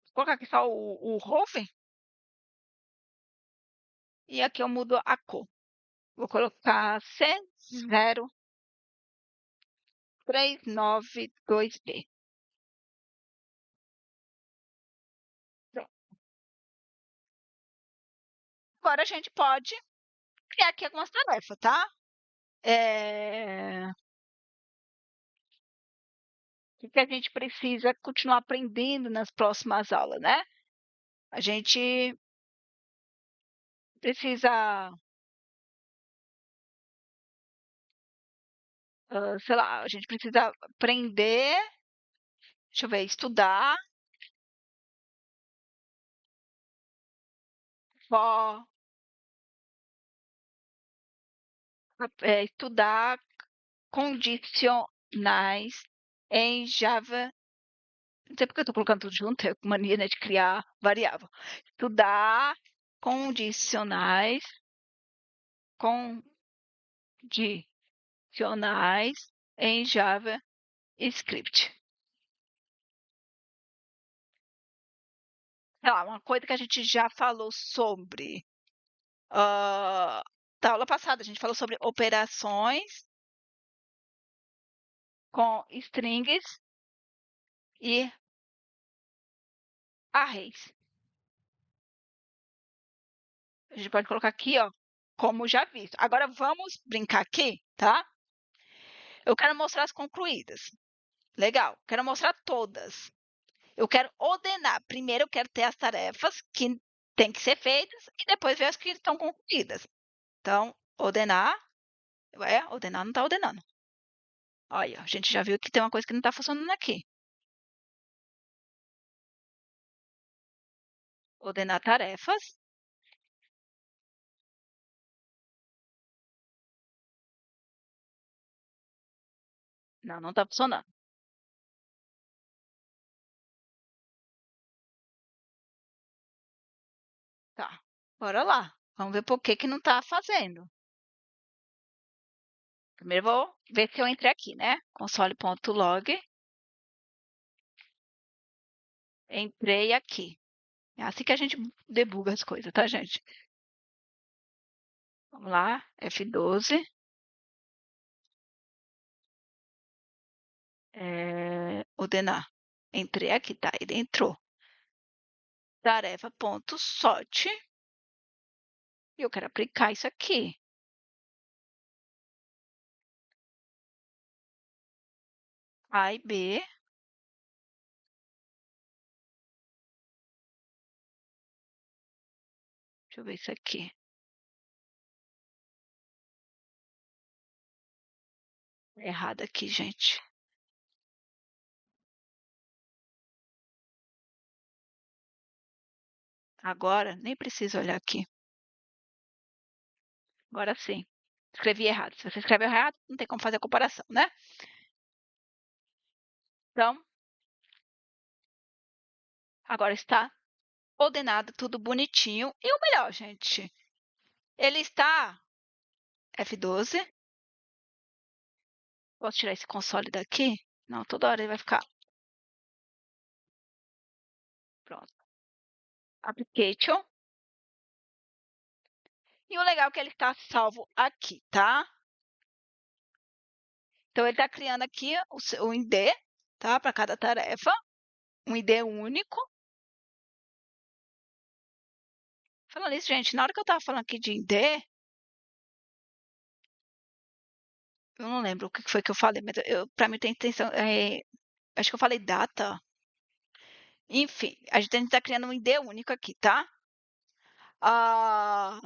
vou colocar aqui só o hover, e aqui eu mudo a cor. Vou colocar C0392B. Pronto. Agora a gente pode criar aqui algumas tarefas, tá? O que a gente precisa continuar aprendendo nas próximas aulas, né? A gente precisa, sei lá, a gente precisa aprender, deixa eu ver, estudar, for, estudar condicionais em Java. Não sei porque eu estou colocando tudo junto, é mania, né, de criar variável. Estudar condicionais, condicionais em JavaScript. Sei lá, uma coisa que a gente já falou sobre. Da aula passada, a gente falou sobre operações com strings e arrays. A gente pode colocar aqui, ó, como já visto. Agora vamos brincar aqui, tá? Eu quero mostrar as concluídas. Legal, quero mostrar todas. Eu quero ordenar. Primeiro eu quero ter as tarefas que têm que ser feitas e depois ver as que estão concluídas. Então, ordenar. Ordenar não está ordenando. Olha, a gente já viu que tem uma coisa que não está funcionando aqui. Ordenar tarefas. Não está funcionando. Tá, bora lá. Vamos ver por que que não está fazendo. Primeiro vou ver se eu entrei aqui, né? Console.log. Entrei aqui. É assim que a gente debuga as coisas, tá, gente? Vamos lá, F12. Ordenar. Entrei aqui, tá? Ele entrou. Tarefa.sort. E eu quero aplicar isso aqui. A e B. Deixa eu ver isso aqui. Errado aqui, gente. Agora, nem preciso olhar aqui. Agora sim. Escrevi errado. Se você escreveu errado, não tem como fazer a comparação, né? Então, agora está ordenado, tudo bonitinho. E o melhor, gente, ele está F12. Posso tirar esse console daqui? Não, toda hora ele vai ficar. Pronto. Application. E o legal é que ele está salvo aqui, tá? Então, ele está criando aqui o ID, tá? Para cada tarefa. Um ID único. Falando nisso, gente, na hora que eu estava falando aqui de ID, eu não lembro o que foi que eu falei, mas para mim tem intenção, acho que eu falei data. Enfim, a gente está criando um ID único aqui, tá? Ah,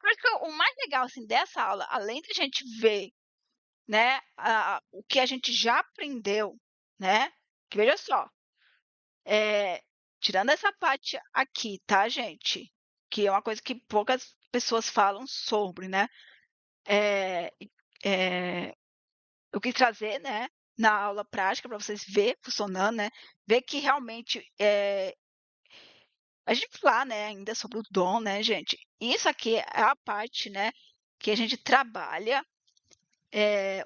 eu acho que o mais legal assim dessa aula, além de a gente ver, né, o que a gente já aprendeu, né? Que veja só, é, tirando essa parte aqui, tá, gente? Que é uma coisa que poucas pessoas falam sobre, né? É, é, eu quis trazer, né, na aula prática para vocês ver funcionando, né? Ver que realmente a gente falar, né, ainda sobre o dom, né, gente? Isso aqui é a parte, né, que a gente trabalha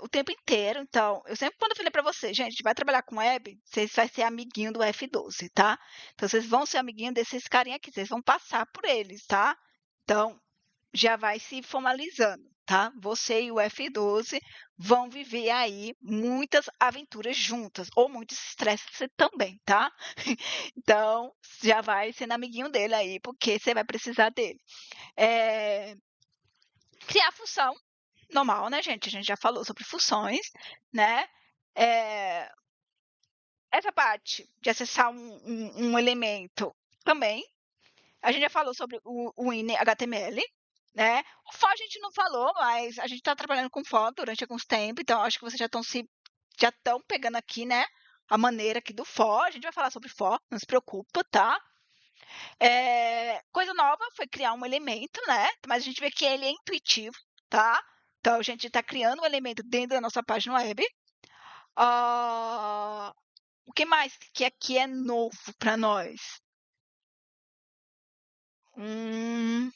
o tempo inteiro. Então, eu sempre quando eu falei para vocês, gente, vai trabalhar com web, vocês vai ser amiguinho do F12, tá? Então, vocês vão ser amiguinho desses carinha aqui, vocês vão passar por eles, tá? Então, já vai se formalizando, tá? Você e o F12 vão viver aí muitas aventuras juntas, ou muitos estresses também, tá? Então, já vai sendo amiguinho dele aí, porque você vai precisar dele. Criar função, normal, né, gente? A gente já falou sobre funções, né? É, essa parte de acessar um elemento também. A gente já falou sobre o INI HTML, né? O for a gente não falou, mas a gente está trabalhando com for durante alguns tempos, então acho que vocês já estão pegando aqui, né? A maneira aqui do for. A gente vai falar sobre for, não se preocupa, tá? Coisa nova foi criar um elemento, né? Mas a gente vê que ele é intuitivo, tá? Então a gente está criando um elemento dentro da nossa página web. O que mais que aqui é novo para nós? Hum,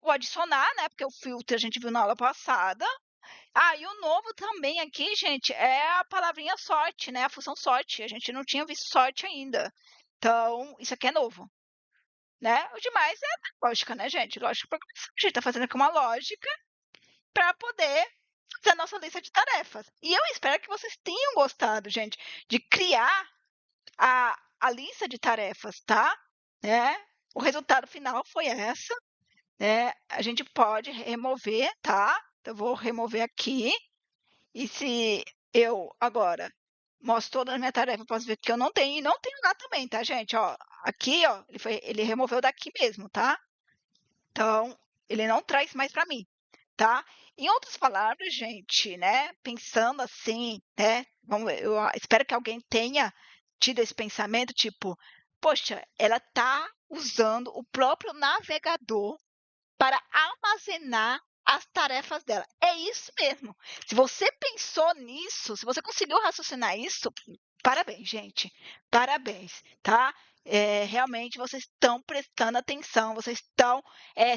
o adicionar, né? Porque o filtro a gente viu na aula passada. E o novo também aqui, gente, é a palavrinha sorte, né? A função sorte. A gente não tinha visto sorte ainda. Então, isso aqui é novo, né? O demais é lógica, né, gente? Lógica para a gente tá fazendo aqui uma lógica para poder fazer a nossa lista de tarefas. E eu espero que vocês tenham gostado, gente, de criar a lista de tarefas, tá? Né? O resultado final foi essa, né? A gente pode remover, tá? Então, eu vou remover aqui. E se eu agora mostro toda a minha tarefa, posso ver que eu não tenho, e não tenho lá também, tá, gente? Ó, aqui, ó, ele removeu daqui mesmo, tá? Então, ele não traz mais para mim, tá? Em outras palavras, gente, né? Pensando assim, né? Eu espero que alguém tenha tido esse pensamento, tipo, poxa, ela tá usando o próprio navegador para armazenar as tarefas dela. É isso mesmo. Se você pensou nisso, se você conseguiu raciocinar isso, parabéns, gente. Parabéns, tá? Realmente vocês estão prestando atenção, vocês estão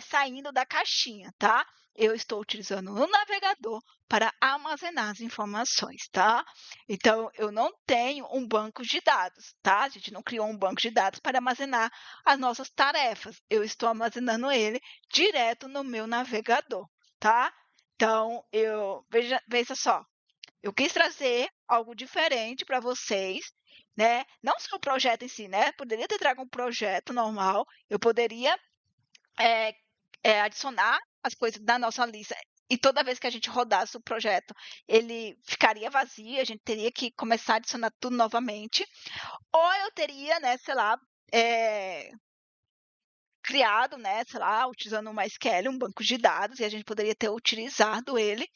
saindo da caixinha, tá? Eu estou utilizando o navegador para armazenar as informações, tá? Então, eu não tenho um banco de dados, tá? A gente não criou um banco de dados para armazenar as nossas tarefas. Eu estou armazenando ele direto no meu navegador, tá? Então, veja só, eu quis trazer algo diferente para vocês, né? Não só o projeto em si, né? Poderia ter trago um projeto normal, eu poderia adicionar as coisas da nossa lista e toda vez que a gente rodasse o projeto, ele ficaria vazio, a gente teria que começar a adicionar tudo novamente. Ou eu teria, né, sei lá, criado, né, sei lá, utilizando uma SQL, um banco de dados, e a gente poderia ter utilizado ele,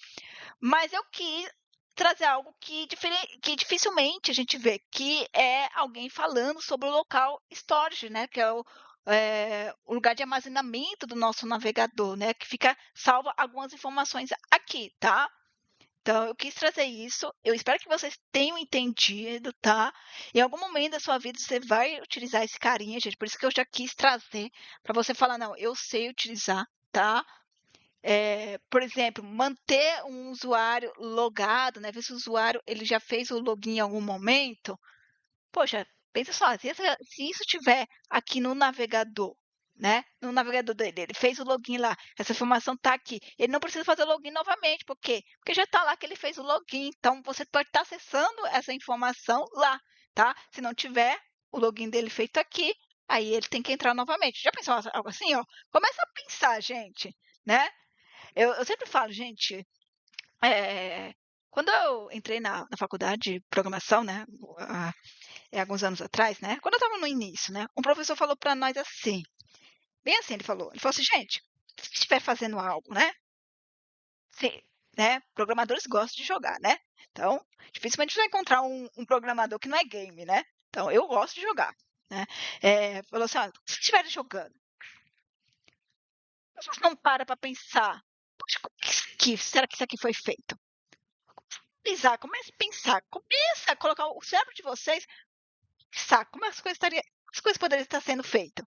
mas eu quis trazer algo que dificilmente a gente vê, que é alguém falando sobre o local storage, né, que é o lugar de armazenamento do nosso navegador, né, que fica salva algumas informações aqui, tá? Então, eu quis trazer isso. Eu espero que vocês tenham entendido, tá? Em algum momento da sua vida você vai utilizar esse carinha, gente. Por isso que eu já quis trazer para você falar, não, eu sei utilizar, tá? Por exemplo, manter um usuário logado, né? Ver se o usuário ele já fez o login em algum momento. Poxa, pensa só, se isso tiver aqui no navegador, né? No navegador dele, ele fez o login lá, essa informação está aqui. Ele não precisa fazer o login novamente, por quê? Porque já está lá que ele fez o login. Então, você pode estar acessando essa informação lá, tá? Se não tiver, o login dele feito aqui, aí ele tem que entrar novamente. Já pensou algo assim, ó? Começa a pensar, gente, né? Eu sempre falo, gente, quando eu entrei na faculdade de programação, né, alguns anos atrás, né, quando eu estava no início, né, um professor falou para nós assim, bem assim, ele falou assim, gente, se estiver fazendo algo, né, se, né, programadores gostam de jogar, né, então, dificilmente você vai encontrar um programador que não é game, né, então eu gosto de jogar, né, falou assim, ó, se estiver jogando, vocês não para pensar, poxa, como que será que isso aqui foi feito? Comece a pensar, começa a colocar o cérebro de vocês, pensar como as coisas poderiam estar sendo feitas.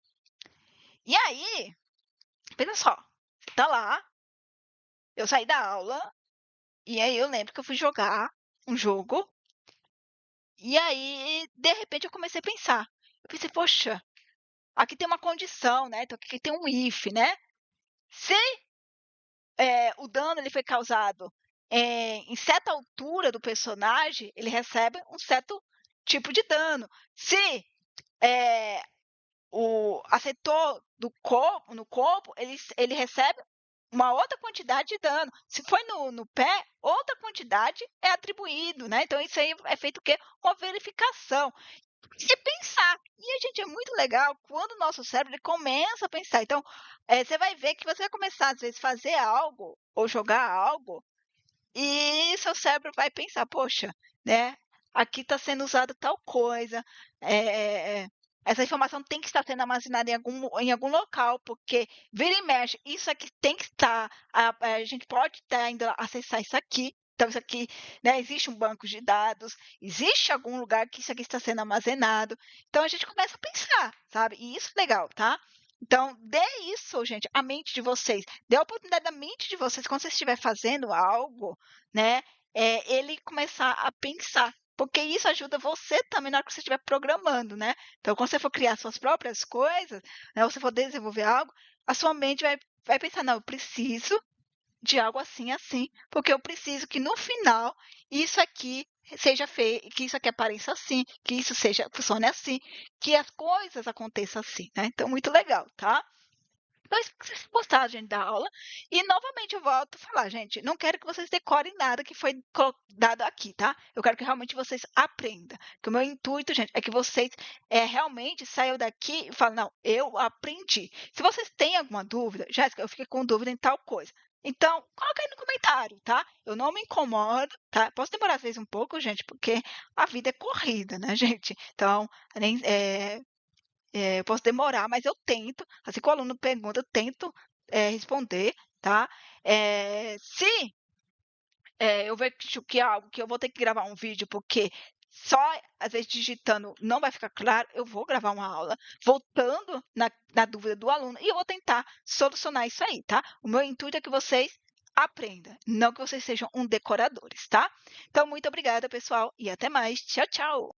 E aí, pensa só, você tá lá, eu saí da aula, e aí eu lembro que eu fui jogar um jogo, e aí, de repente, eu comecei a pensar. Eu pensei, poxa, aqui tem uma condição, né? Então aqui tem um if, né? Se o dano ele foi causado em certa altura do personagem, ele recebe um certo tipo de dano. Se é, o acertou no corpo, ele recebe uma outra quantidade de dano. Se foi no pé, outra quantidade é atribuído, né? Então isso aí é feito o quê? Uma verificação. Se pensar. E, gente, é muito legal quando o nosso cérebro ele começa a pensar. Então, você vai ver que você vai começar, às vezes, fazer algo ou jogar algo e seu cérebro vai pensar, poxa, né? Aqui está sendo usada tal coisa, essa informação tem que estar sendo armazenada em algum local, porque vira e mexe, isso aqui tem que estar, a gente pode estar indo acessar isso aqui. Então, isso aqui, né, existe um banco de dados, existe algum lugar que isso aqui está sendo armazenado. Então, a gente começa a pensar, sabe? E isso é legal, tá? Então, dê isso, gente, à mente de vocês. Dê a oportunidade da mente de vocês, quando você estiver fazendo algo, né, ele começar a pensar. Porque isso ajuda você também na hora que você estiver programando, né? Então, quando você for criar suas próprias coisas, né, ou você for desenvolver algo, a sua mente vai pensar, não, eu preciso de algo assim, assim, porque eu preciso que no final isso aqui seja feito, que isso aqui apareça assim, que isso seja, funcione assim, que as coisas aconteçam assim, né? Então, muito legal, tá? Então, espero que vocês gostaram, gente, da aula. E, novamente, eu volto a falar, gente, não quero que vocês decorem nada que foi dado aqui, tá? Eu quero que realmente vocês aprendam. Que o meu intuito, gente, é que vocês realmente saiam daqui e falem, não, eu aprendi. Se vocês têm alguma dúvida, Jéssica, eu fiquei com dúvida em tal coisa. Então, coloca aí no comentário, tá? Eu não me incomodo, tá? Posso demorar às vezes um pouco, gente, porque a vida é corrida, né, gente? Então, nem, eu posso demorar, mas eu tento, assim que o aluno pergunta, eu tento responder, tá? Se eu vejo que é algo que eu vou ter que gravar um vídeo, porque só, às vezes, digitando não vai ficar claro, eu vou gravar uma aula voltando na dúvida do aluno e eu vou tentar solucionar isso aí, tá? O meu intuito é que vocês aprendam, não que vocês sejam decoradores, tá? Então, muito obrigada, pessoal, e até mais. Tchau, tchau!